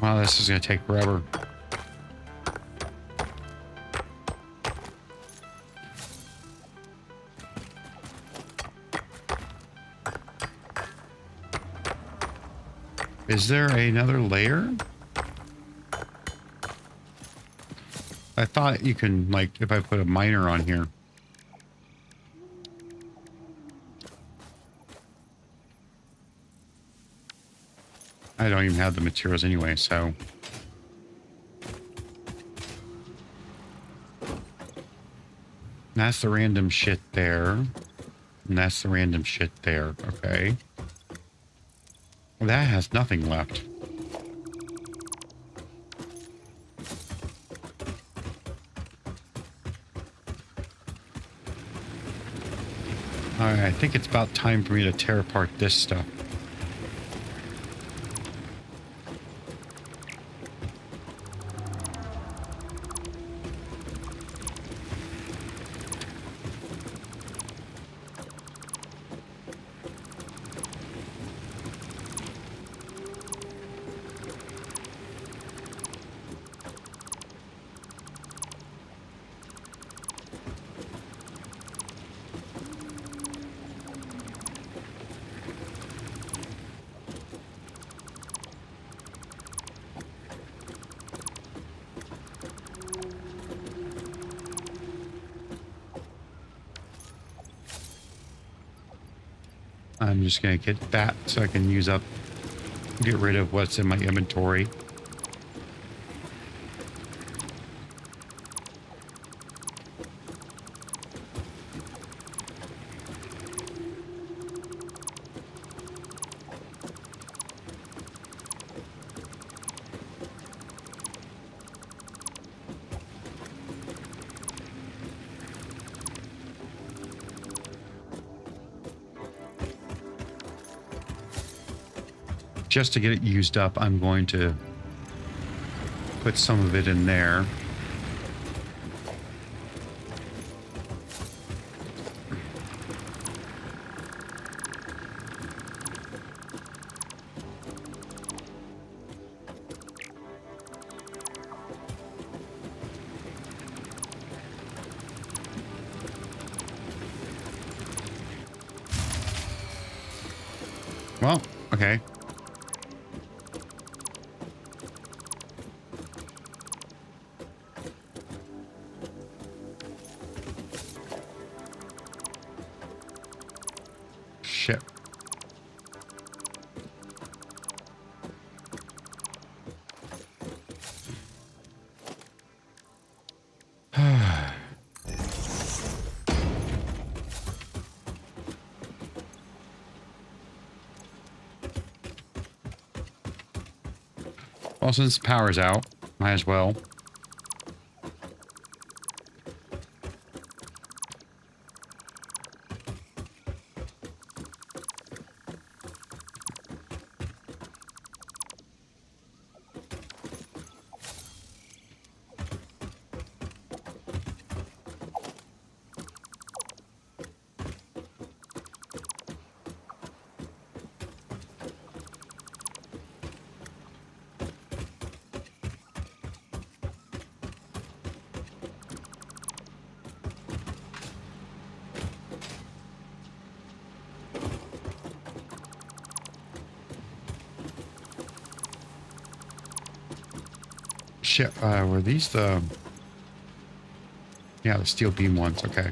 Wow, this is going to take forever. Is there another layer? I thought you can, like, if I put a miner on here. I don't even have the materials anyway, so. That's the random shit there. And that's the random shit there. Okay. Well, that has nothing left. Alright, I think it's about time for me to tear apart this stuff. I'm just going to get that so I can get rid of what's in my inventory. Just to get it used up, I'm going to put some of it in there. Well, okay. Shit. Well, since the power's out, might as well. shit. Were these the... Yeah, the steel beam ones. Okay.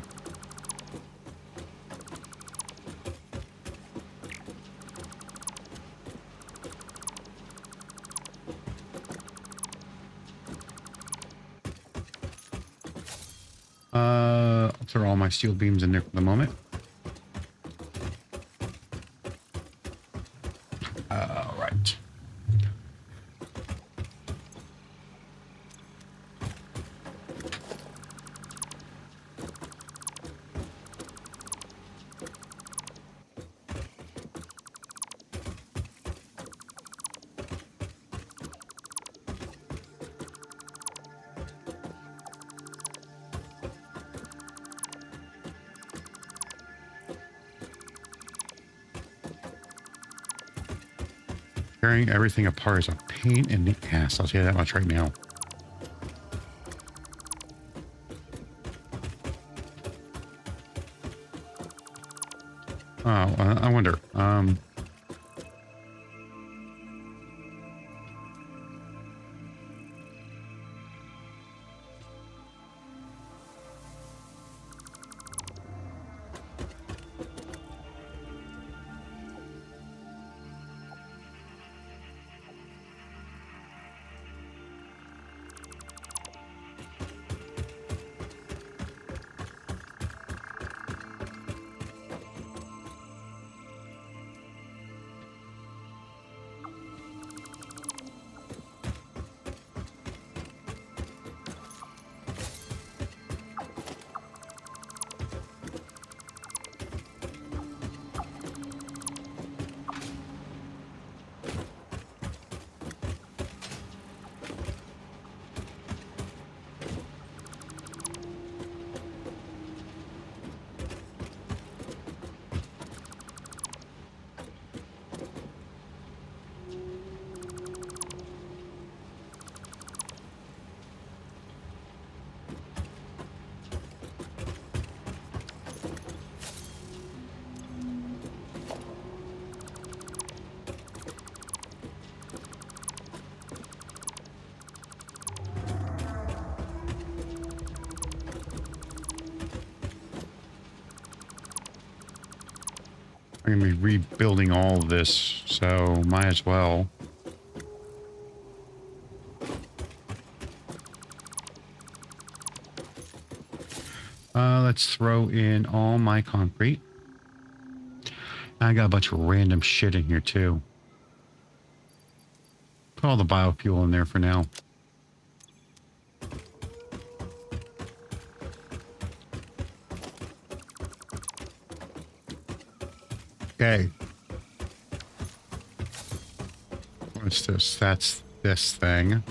I'll throw all my steel beams in there for the moment. All right. Tearing everything apart is a pain in the ass. I'll tell you that much right now. Oh, I wonder. I'm going to be rebuilding all of this, so might as well. Let's throw in all my concrete. I got a bunch of random shit in here too. Put all the biofuel in there for now. Okay. What's this? That's this thing.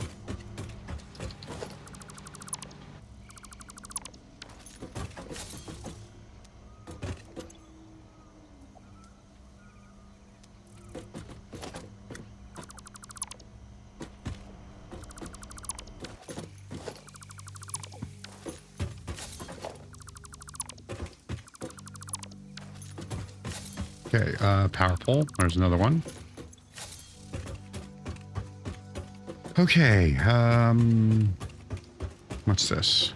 Okay, power pole. There's another one. Okay, what's this?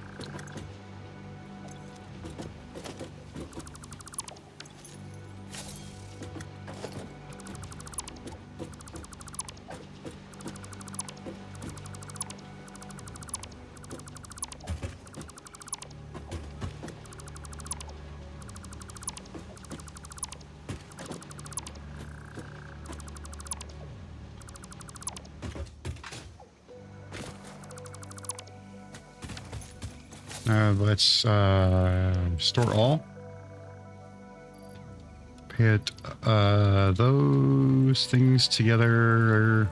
Let's store all. Put those things together.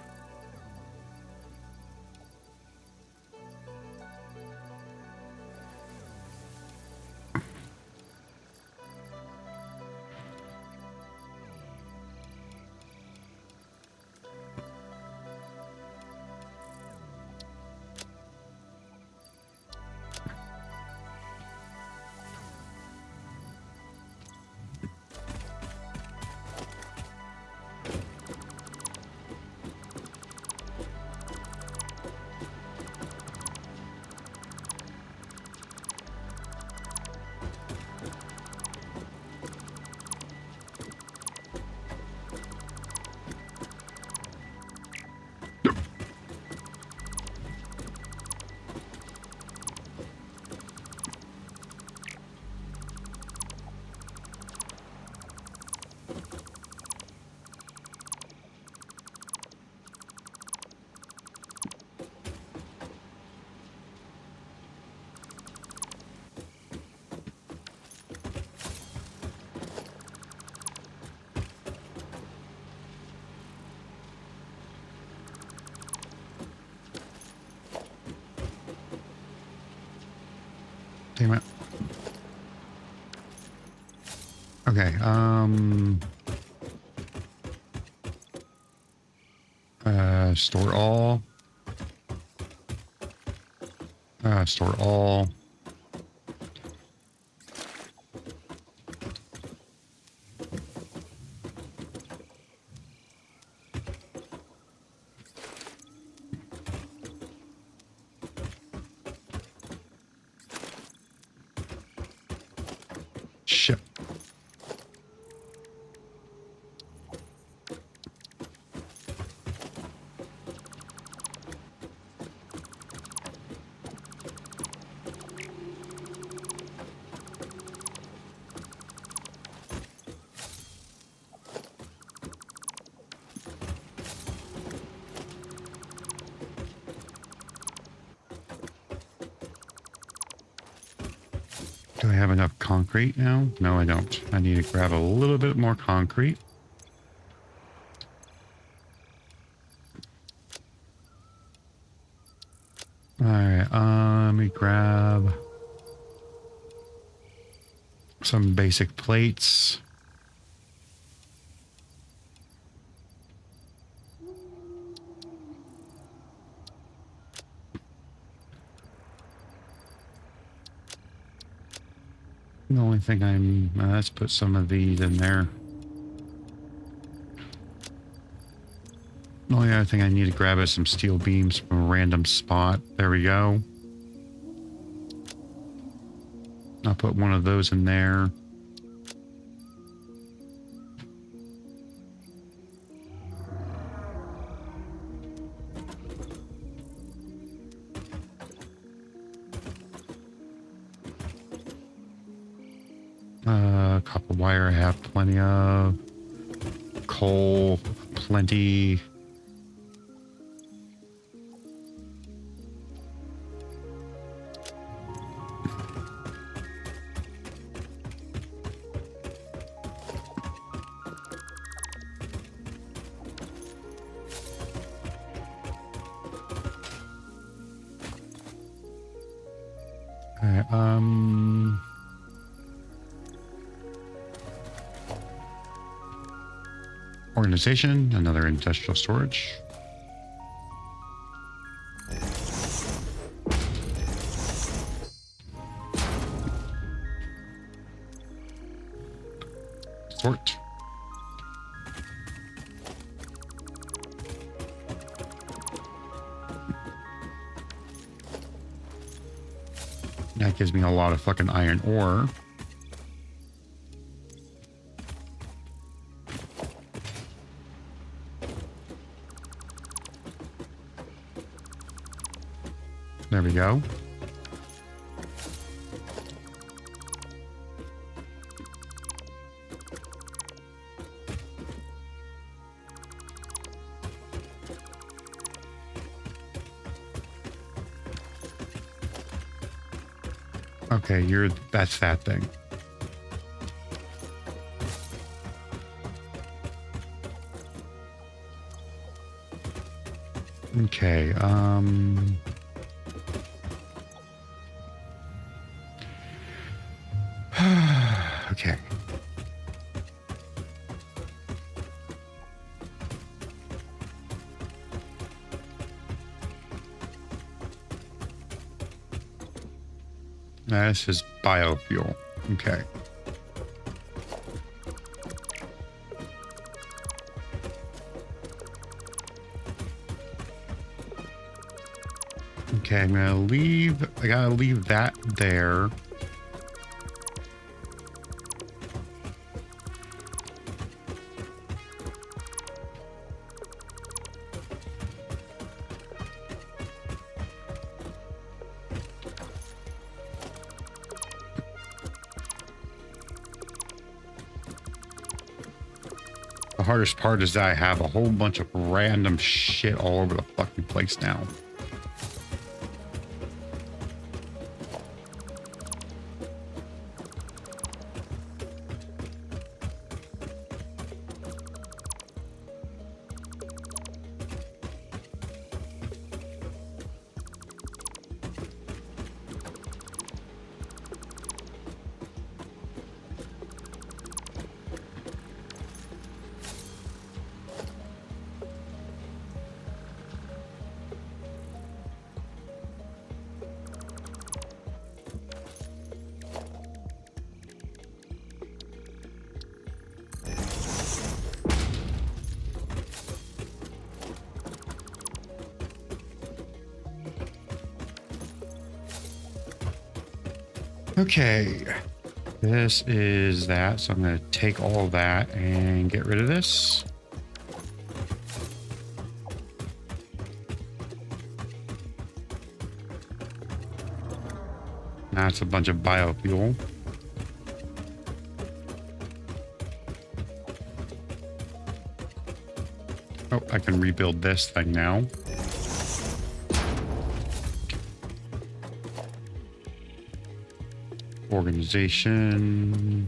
Damn it. Okay, store all. Store all. Shit. Do I have enough concrete now? No, I don't. I need to grab a little bit more concrete. All right, let me grab some basic plates. The only thing let's put some of these in there. The only other thing I need to grab is some steel beams from a random spot. There we go. I'll put one of those in there. Copper wire I have plenty of. Coal, plenty. Okay, organization, another industrial storage. Sort. That gives me a lot of fucking iron ore. There we go. Okay, that's that thing. Okay, okay. This is biofuel. Okay. Okay, I gotta leave that there. The hardest part is that I have a whole bunch of random shit all over the fucking place now. Okay. This is that. So I'm going to take all of that and get rid of this. Now it's a bunch of biofuel. Oh, I can rebuild this thing now. Organization.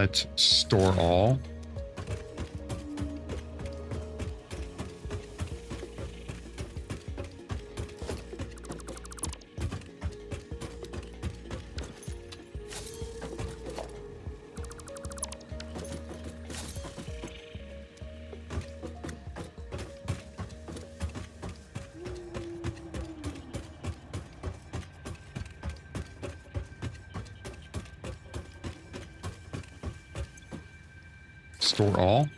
Let's store all. Store all.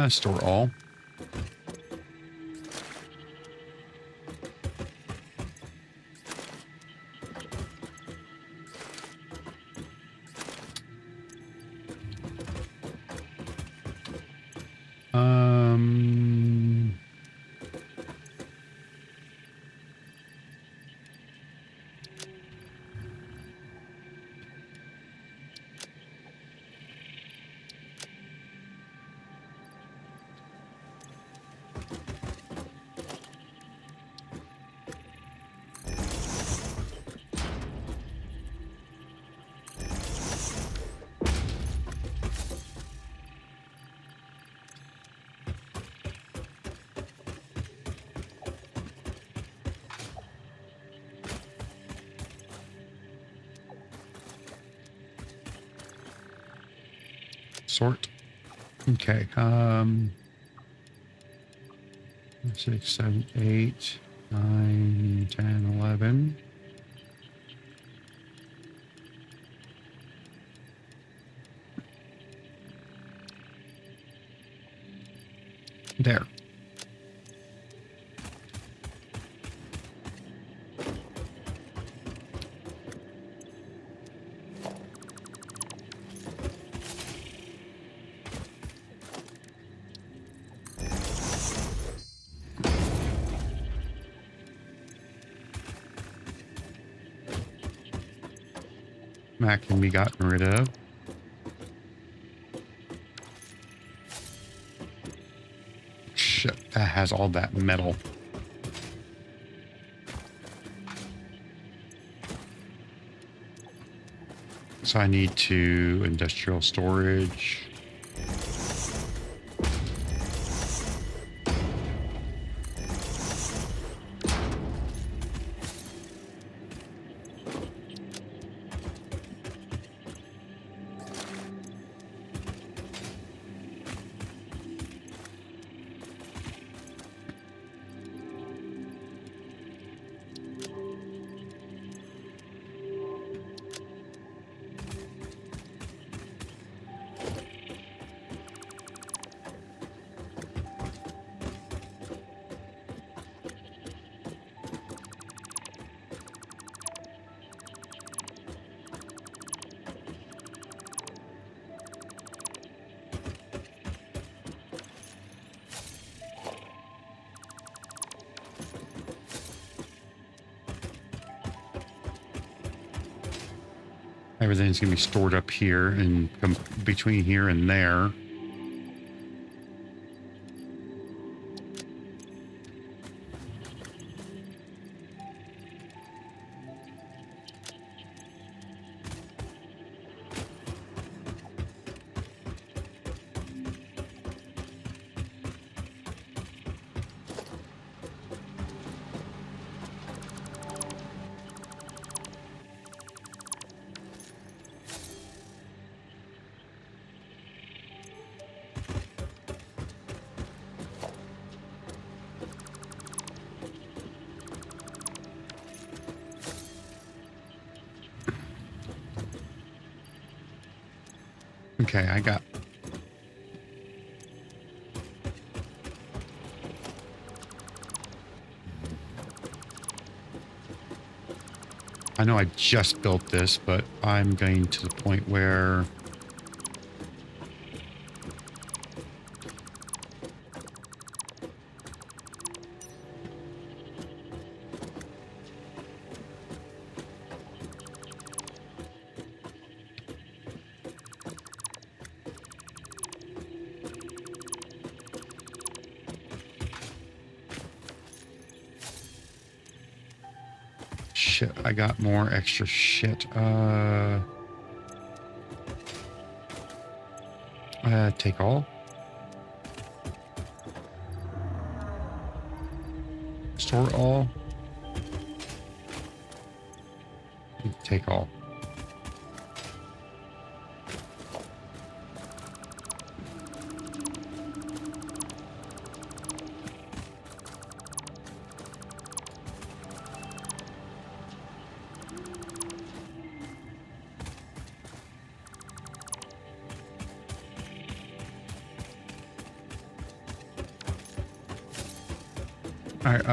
Store all. Um, sort. Okay. 6, 7, 8, 9, 10, 11. There. That can be gotten rid of. Shit, that has all that metal. So I need to industrial storage. Everything's going to be stored up here and between here and there. Okay, I got... I know I just built this, but I'm getting to the point where... Shit, I got more extra shit. Take all. Store all. Take all. All right,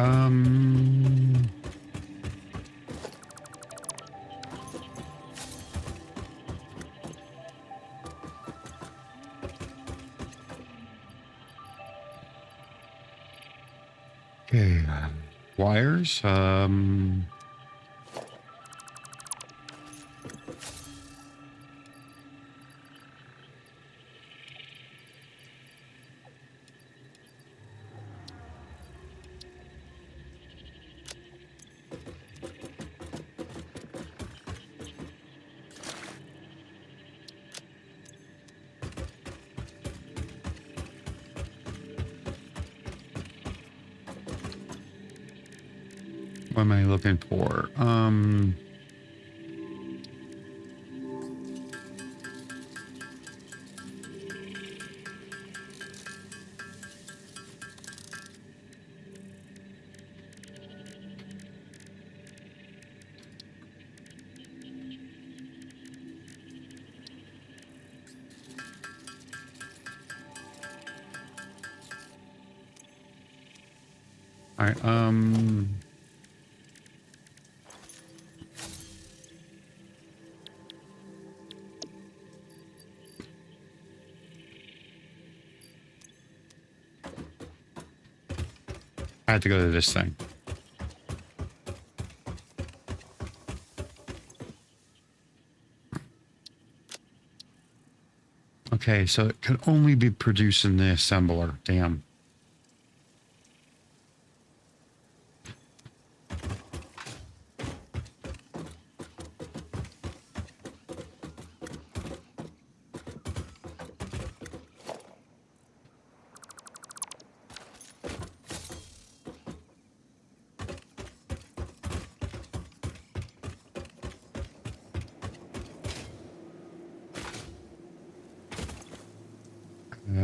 okay, wires, what am I looking for? All right, I had to go to this thing. Okay, so it can only be produced in the assembler. Damn.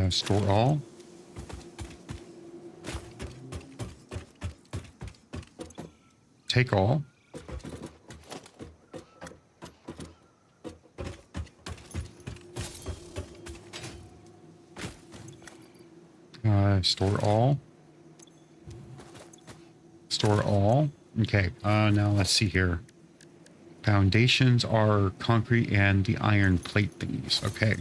Store all. Take all. Store all. Store all. Okay, now let's see here. Foundations are concrete and the iron plate thingies. Okay.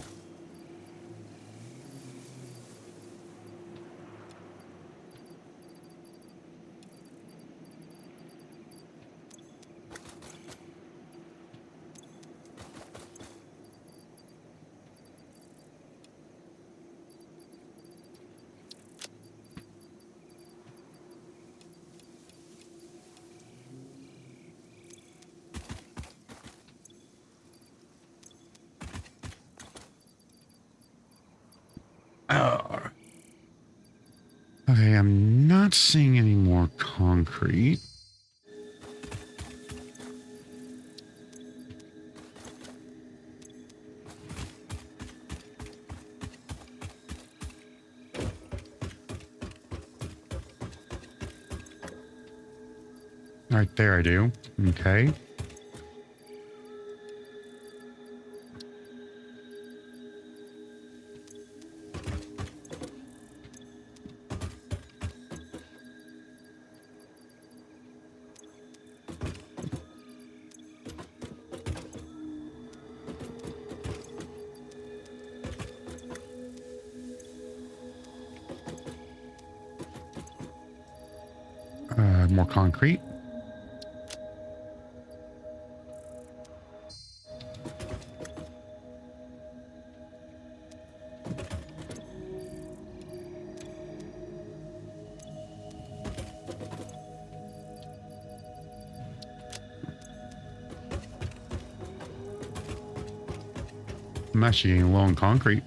Okay, I'm not seeing any more concrete. Right there I do. Okay. More concrete. I'm actually getting low on concrete.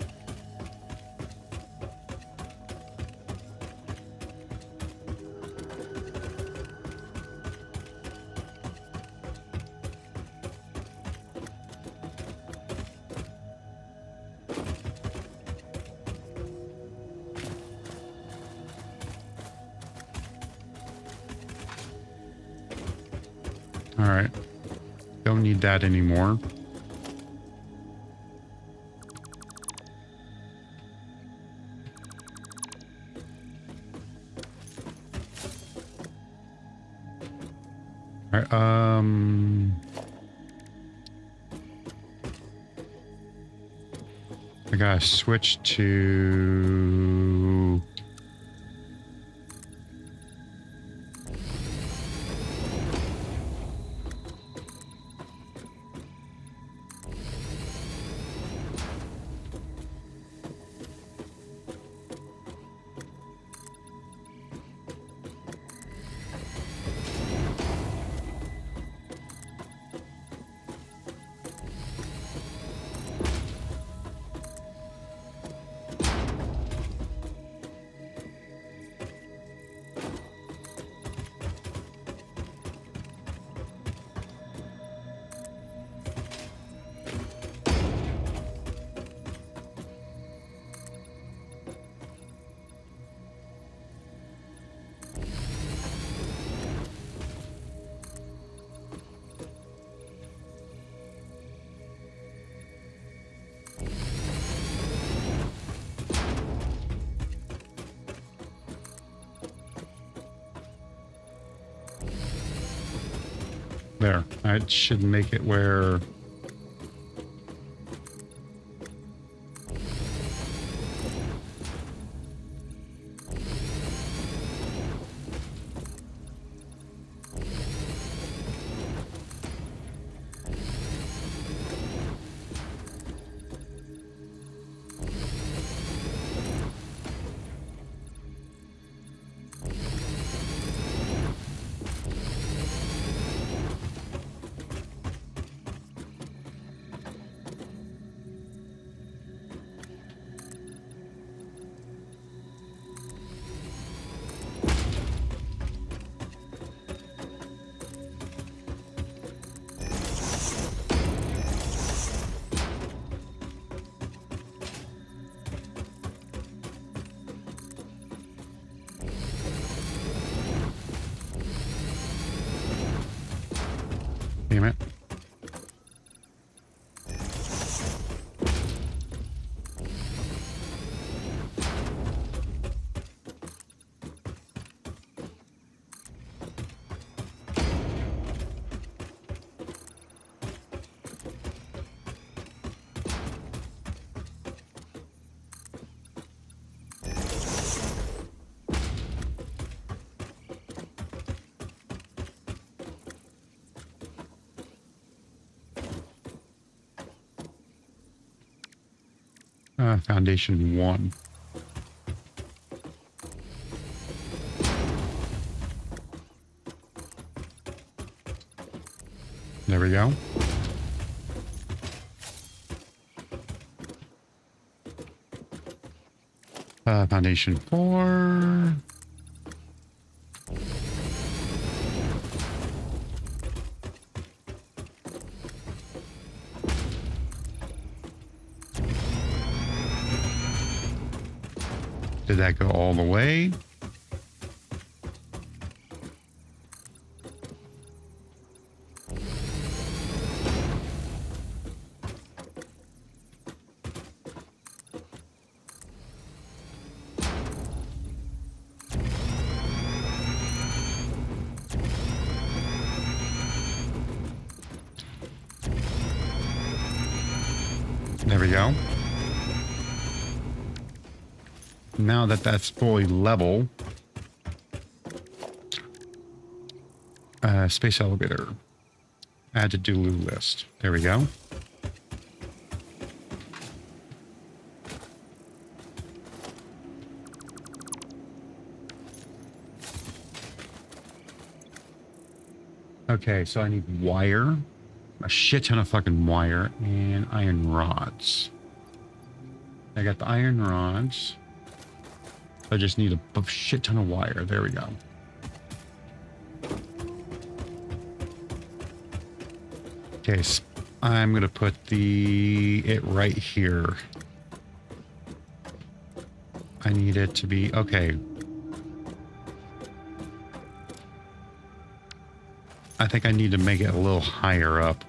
All right. Don't need that anymore. All right. I gotta switch to there. I should make it where damn it. Foundation 1. There we go. Foundation 4. Did that go all the way? There we go. Now that that's fully level, Space elevator. Add to do list. There we go. Okay, so I need wire, a shit ton of fucking wire, and iron rods. I got the iron rods. I just need a shit ton of wire. There we go. Okay, so I'm going to put it right here. I need it to be, okay. I think I need to make it a little higher up.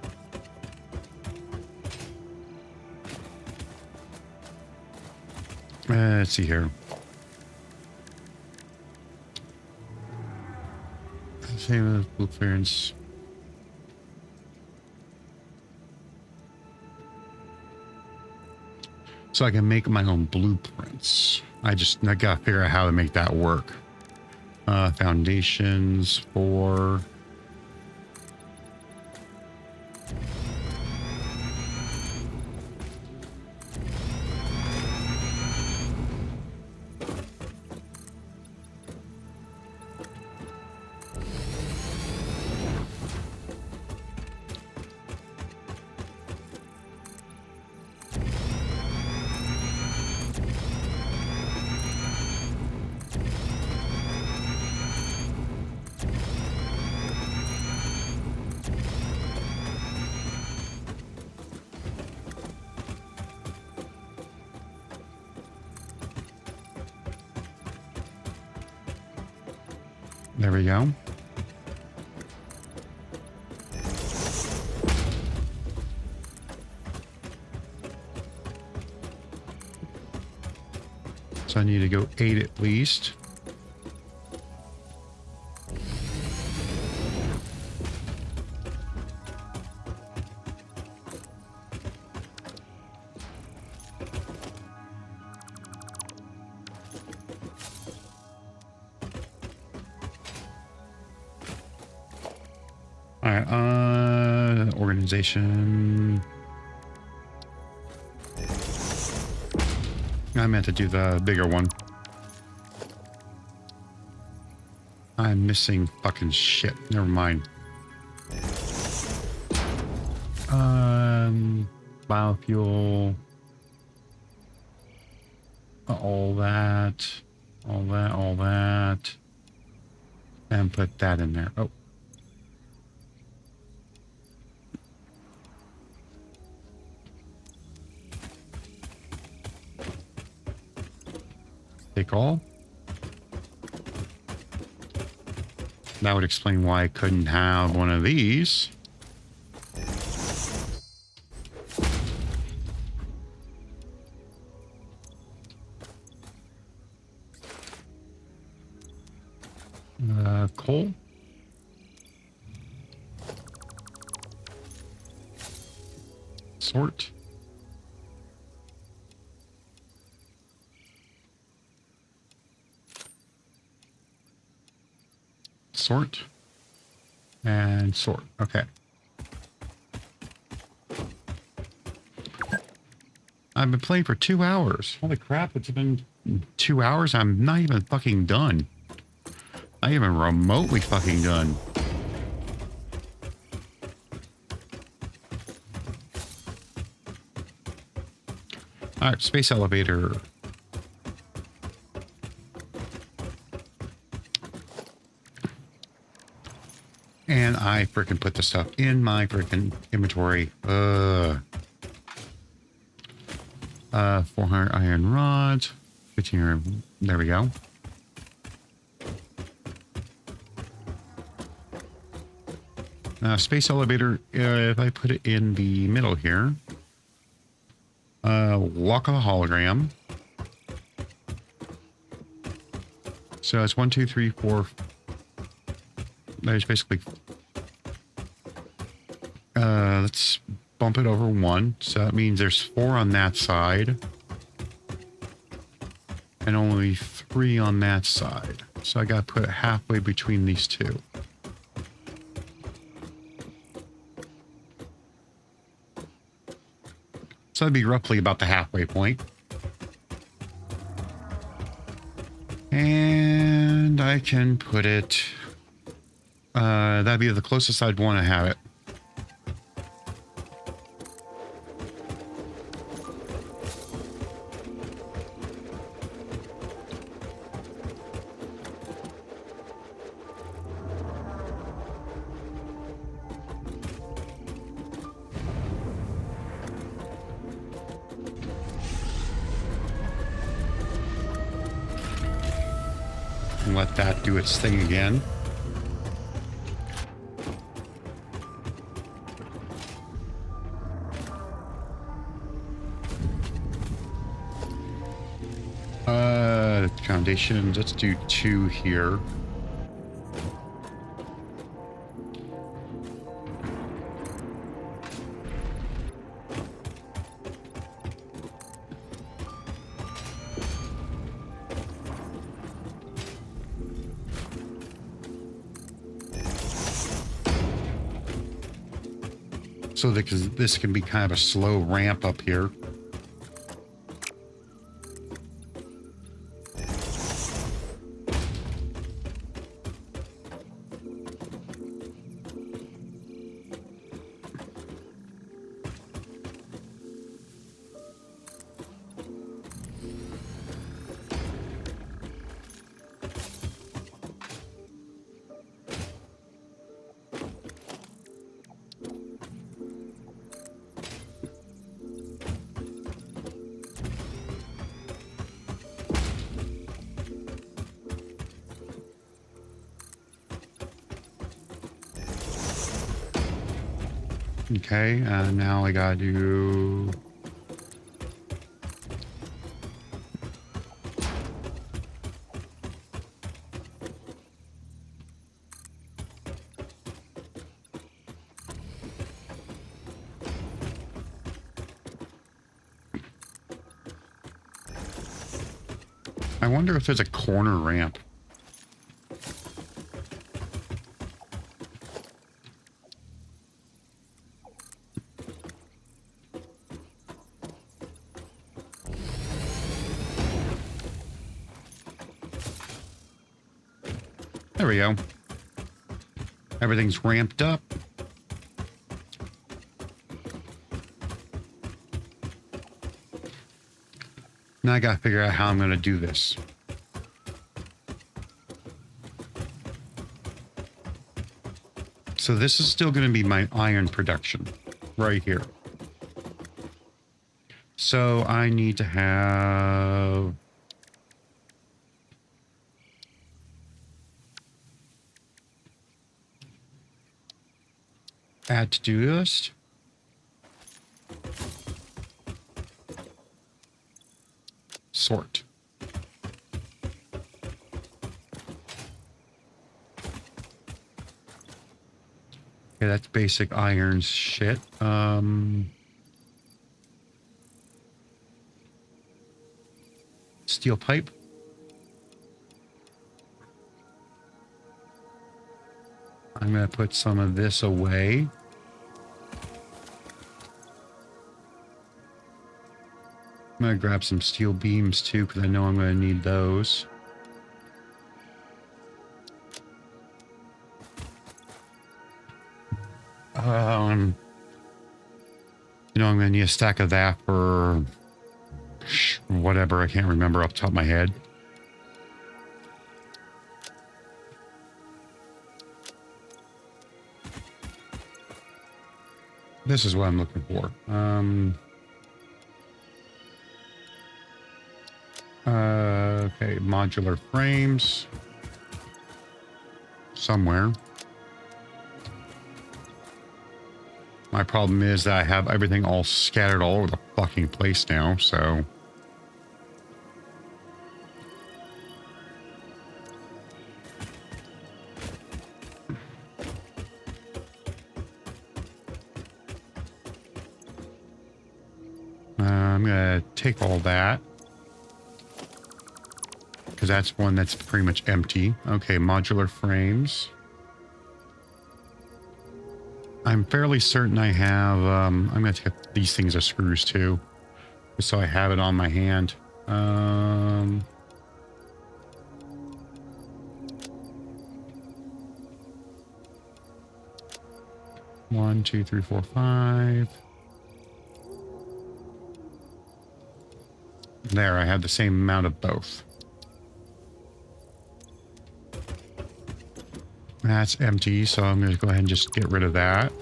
Let's see here. Same with blueprints. So I can make my own blueprints. I gotta figure out how to make that work. Foundations for... There we go. So I need to go 8 at least. All right, organization. I meant to do the bigger one. I'm missing fucking shit. Never mind. Biofuel. All that. And put that in there. Oh. Take all. That would explain why I couldn't have one of these. Coal. Sort. Sort. And sort. Okay. I've been playing for 2 hours. Holy crap, it's been 2 hours. I'm not even fucking done. Not even remotely fucking done. Alright, space elevator. And I frickin' put the stuff in my frickin' inventory. 400 iron rods. 1500. There we go. Space elevator, if I put it in the middle here. Walk of the hologram. So it's 1, 2, 3, 4. There's basically... let's bump it over 1. So that means there's 4 on that side. And only 3 on that side. So I gotta put it halfway between these two. So that'd be roughly about the halfway point. And I can put it, that'd be the closest I'd want to have it. And let that do its thing again. Foundations, let's do 2 here. So this can be kind of a slow ramp up here. Okay, now I gotta do... I wonder if there's a corner ramp. There we go. Everything's ramped up. Now I gotta figure out how I'm gonna do this. So this is still gonna be my iron production right here. So I need to have... add to-do list. Sort. Okay, that's basic iron shit. Steel pipe. I'm going to put some of this away. I'm going to grab some steel beams too, because I know I'm going to need those. You know, I'm going to need a stack of that for whatever. I can't remember off the top of my head. This is what I'm looking for. Okay, modular frames. Somewhere. My problem is that I have everything all scattered all over the fucking place now, so... I'm gonna take all that. Because that's one that's pretty much empty. Okay, modular frames. I'm fairly certain I have, I'm going to take these things as screws too. So I have it on my hand. One, two, three, four, five. There, I had the same amount of both. That's empty, so I'm going to go ahead and just get rid of that.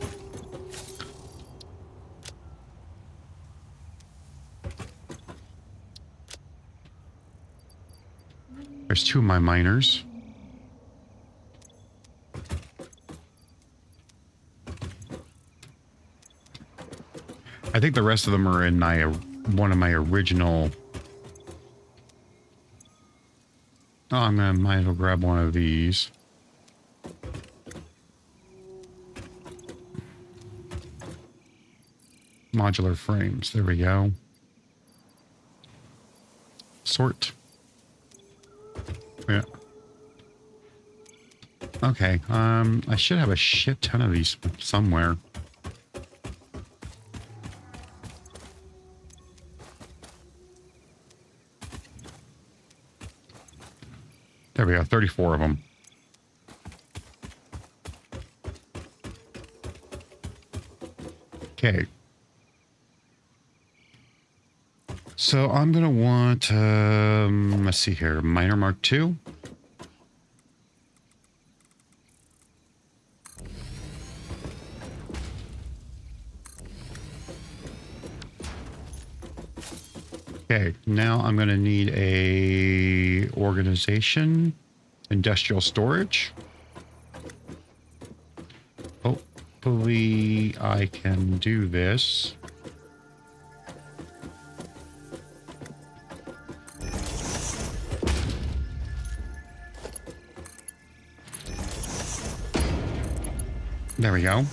There's two of my miners. I think the rest of them are in my one of my original. Oh, I'm gonna might as well grab one of these. Modular frames. There we go. Sort. Yeah. Okay. I should have a shit ton of these somewhere. There we go. 34 of them. Okay. So I'm going to want, let's see here, Miner Mark II. Okay, now I'm going to need a organization, industrial storage. Hopefully I can do this. There we go.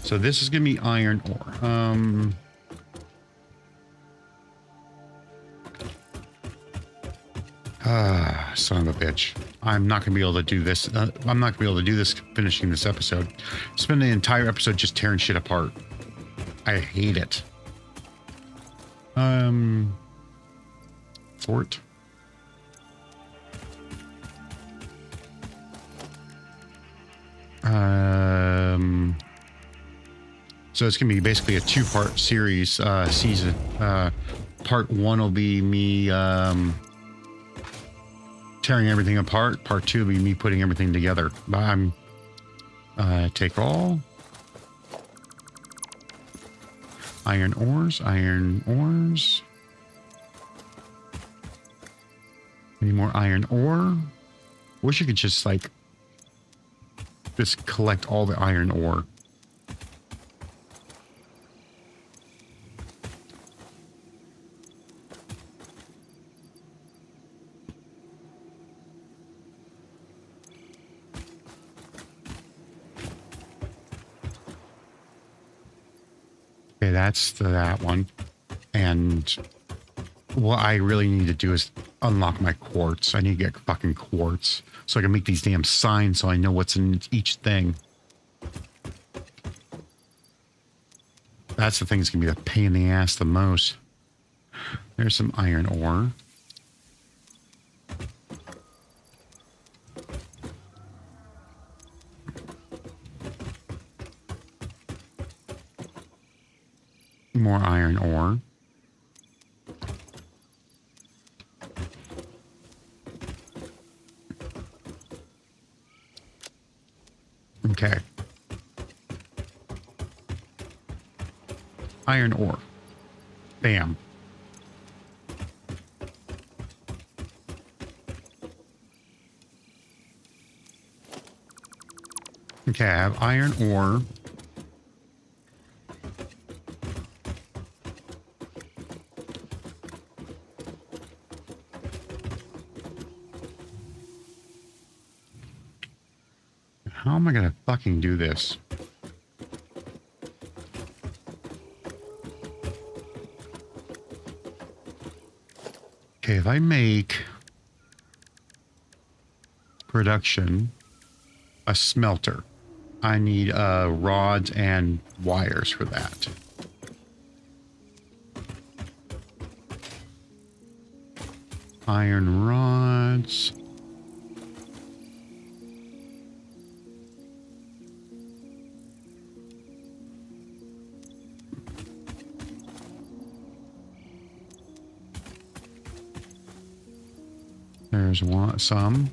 So this is going to be iron ore. Son of a bitch. I'm not going to be able to do this. I'm not going to be able to do this finishing this episode. Spend the entire episode just tearing shit apart. I hate it. Fort. So it's going to be basically a two-part series, season. Part one will be me, tearing everything apart. Part two will be me putting everything together. I'm take all iron ores. Any more iron ore? Wish you could just like just collect all the iron ore. Okay, that's that one. And what I really need to do is unlock my quartz. I need to get fucking quartz so I can make these damn signs so I know what's in each thing. That's the thing that's going to be the pain in the ass the most. There's some iron ore. More iron ore. Okay. Iron ore. Bam. Okay, I have iron ore. How am I going to fucking do this? Okay, if I make production a smelter, I need rods and wires for that. iron rods. There's some.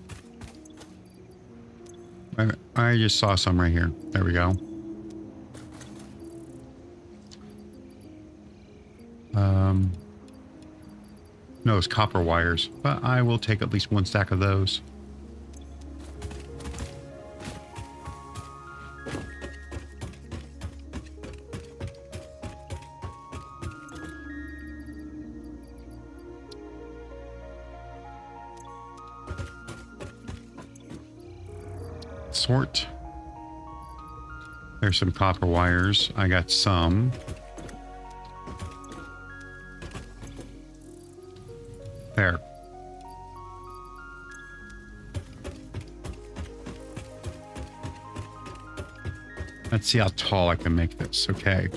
I just saw some right here. There we go. No, it's copper wires, but I will take at least one stack of those. Sort. There's some copper wires. I got some. There. Let's see how tall I can make this. Okay.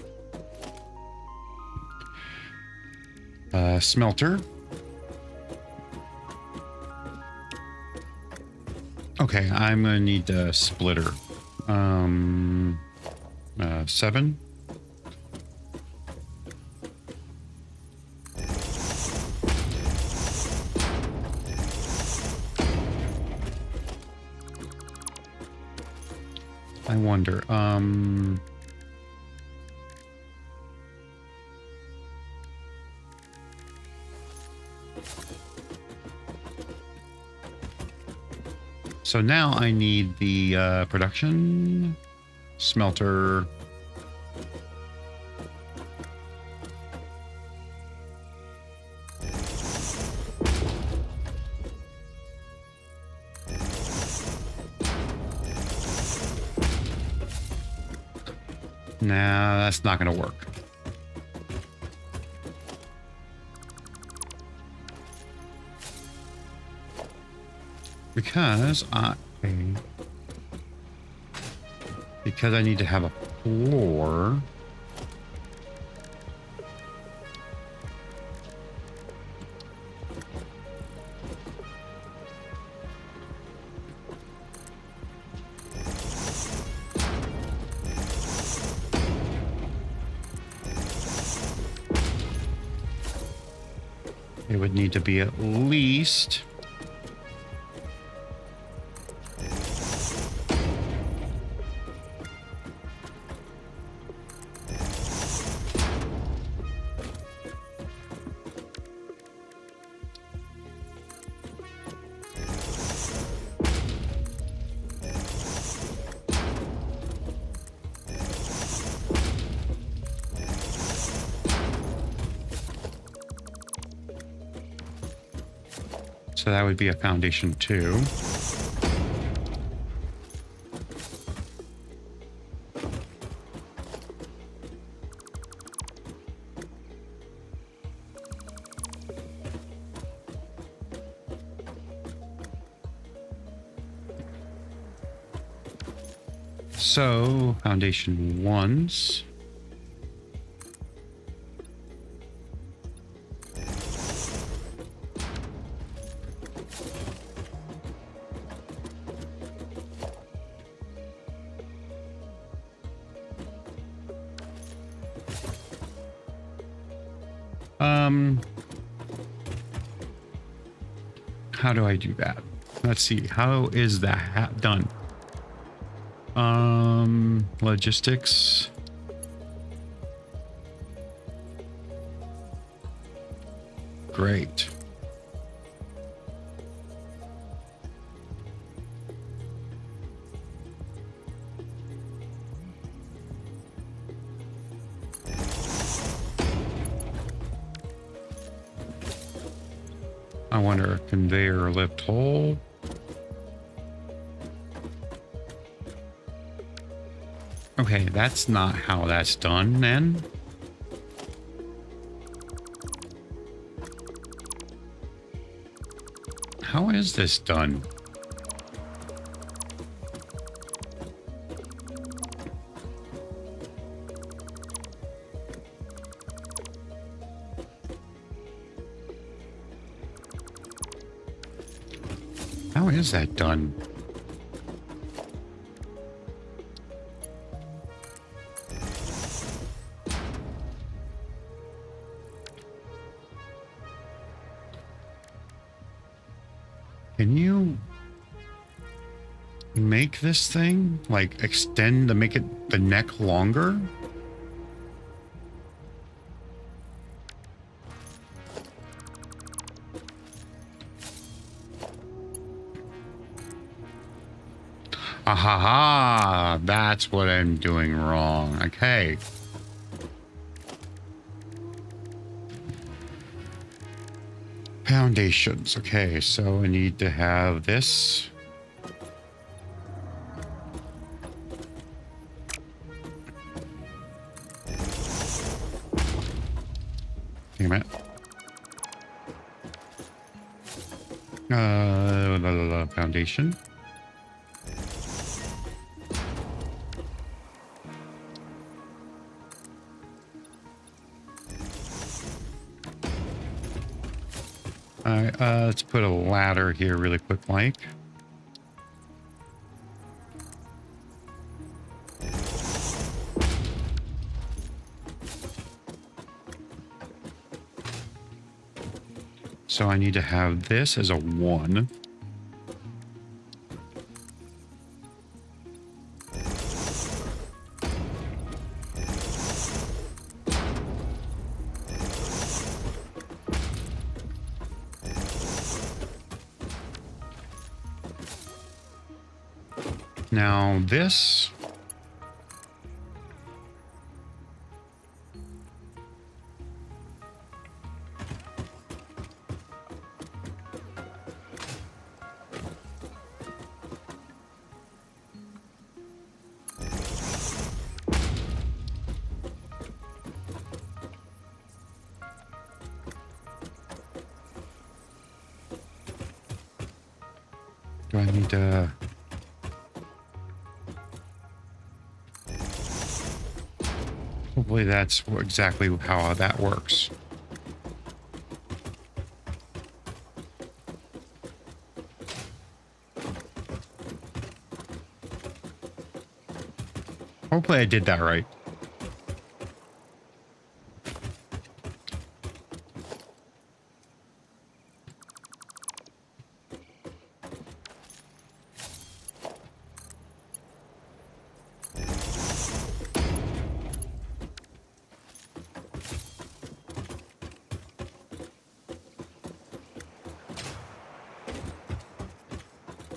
Smelter. Okay, I'm gonna need a splitter. 7. I wonder, so now I need the production smelter. Nah, that's not going to work. Because I need to have a floor. It would need to be at least so that would be a foundation 2. So foundation 1s. How do I do that? Let's see. How is that done? Logistics. Great. I wonder if conveyor lift hole. Okay, that's not how that's done then. How is this done? How is that done? Can you make this thing like extend to make it the neck longer? Ahaha, that's what I'm doing wrong. Okay. Foundations. Okay, so I need to have this. Damn it. Foundation. All right, let's put a ladder here really quick, like. So I need to have this as a 1. Now this. Do I need to... Hopefully that's exactly how that works. Hopefully I did that right.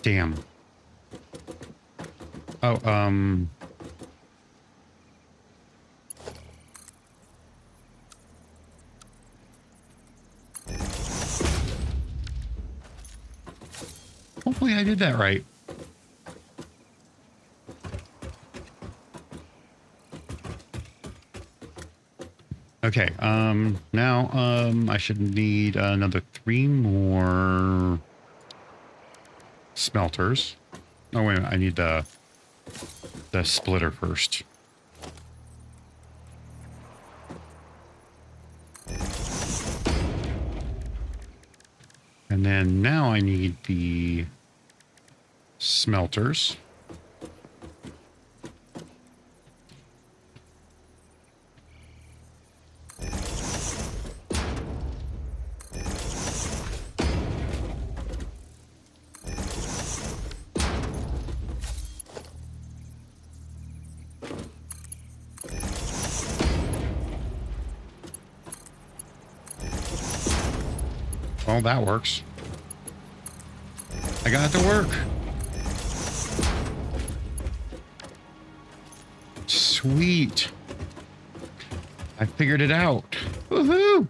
Damn. Oh, hopefully I did that right. Okay, now, I should need another 3 more smelters. Oh, wait a minute, I need the splitter first. And then now I need the smelters. Well, that works. I got it to work. Sweet. I figured it out. Woohoo!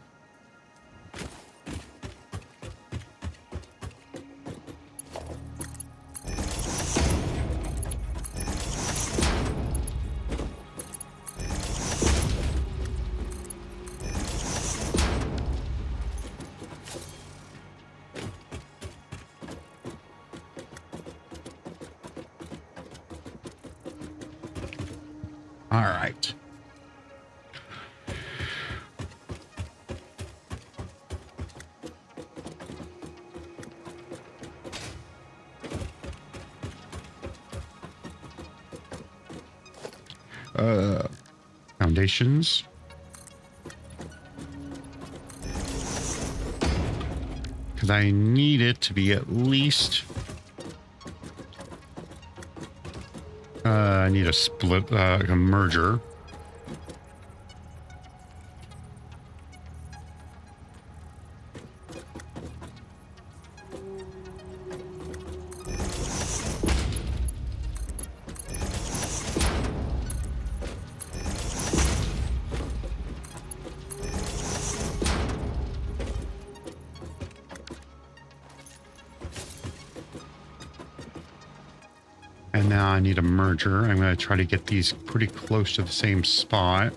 All right. Foundations. Because I need it to be at least... I need a split, a merger. And now I need a merger. I'm going to try to get these pretty close to the same spot.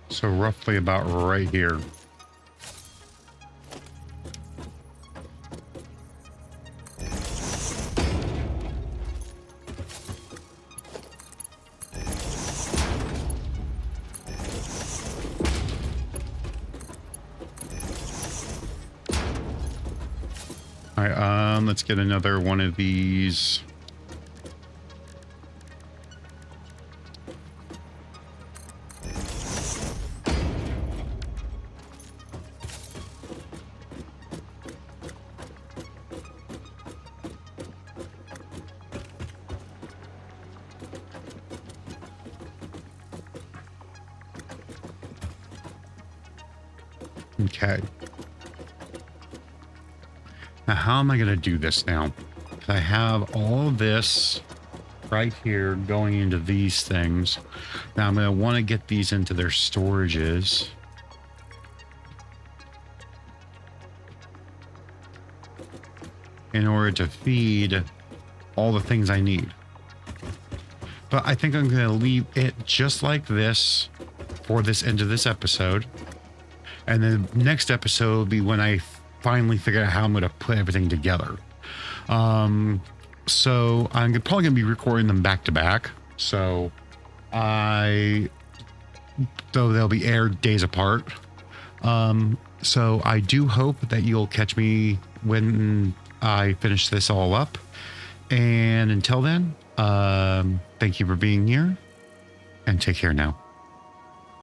So roughly about right here. All right, let's get another one of these. Okay. Now, how am I going to do this now? I have all this right here going into these things. Now, I'm going to want to get these into their storages. In order to feed all the things I need. But I think I'm going to leave it just like this for this end of this episode. And the next episode will be when I finally figure out how I'm going to put everything together. So I'm probably going to be recording them back to back. So though they'll be aired days apart. So I do hope that you'll catch me when I finish this all up. And until then, thank you for being here and take care now.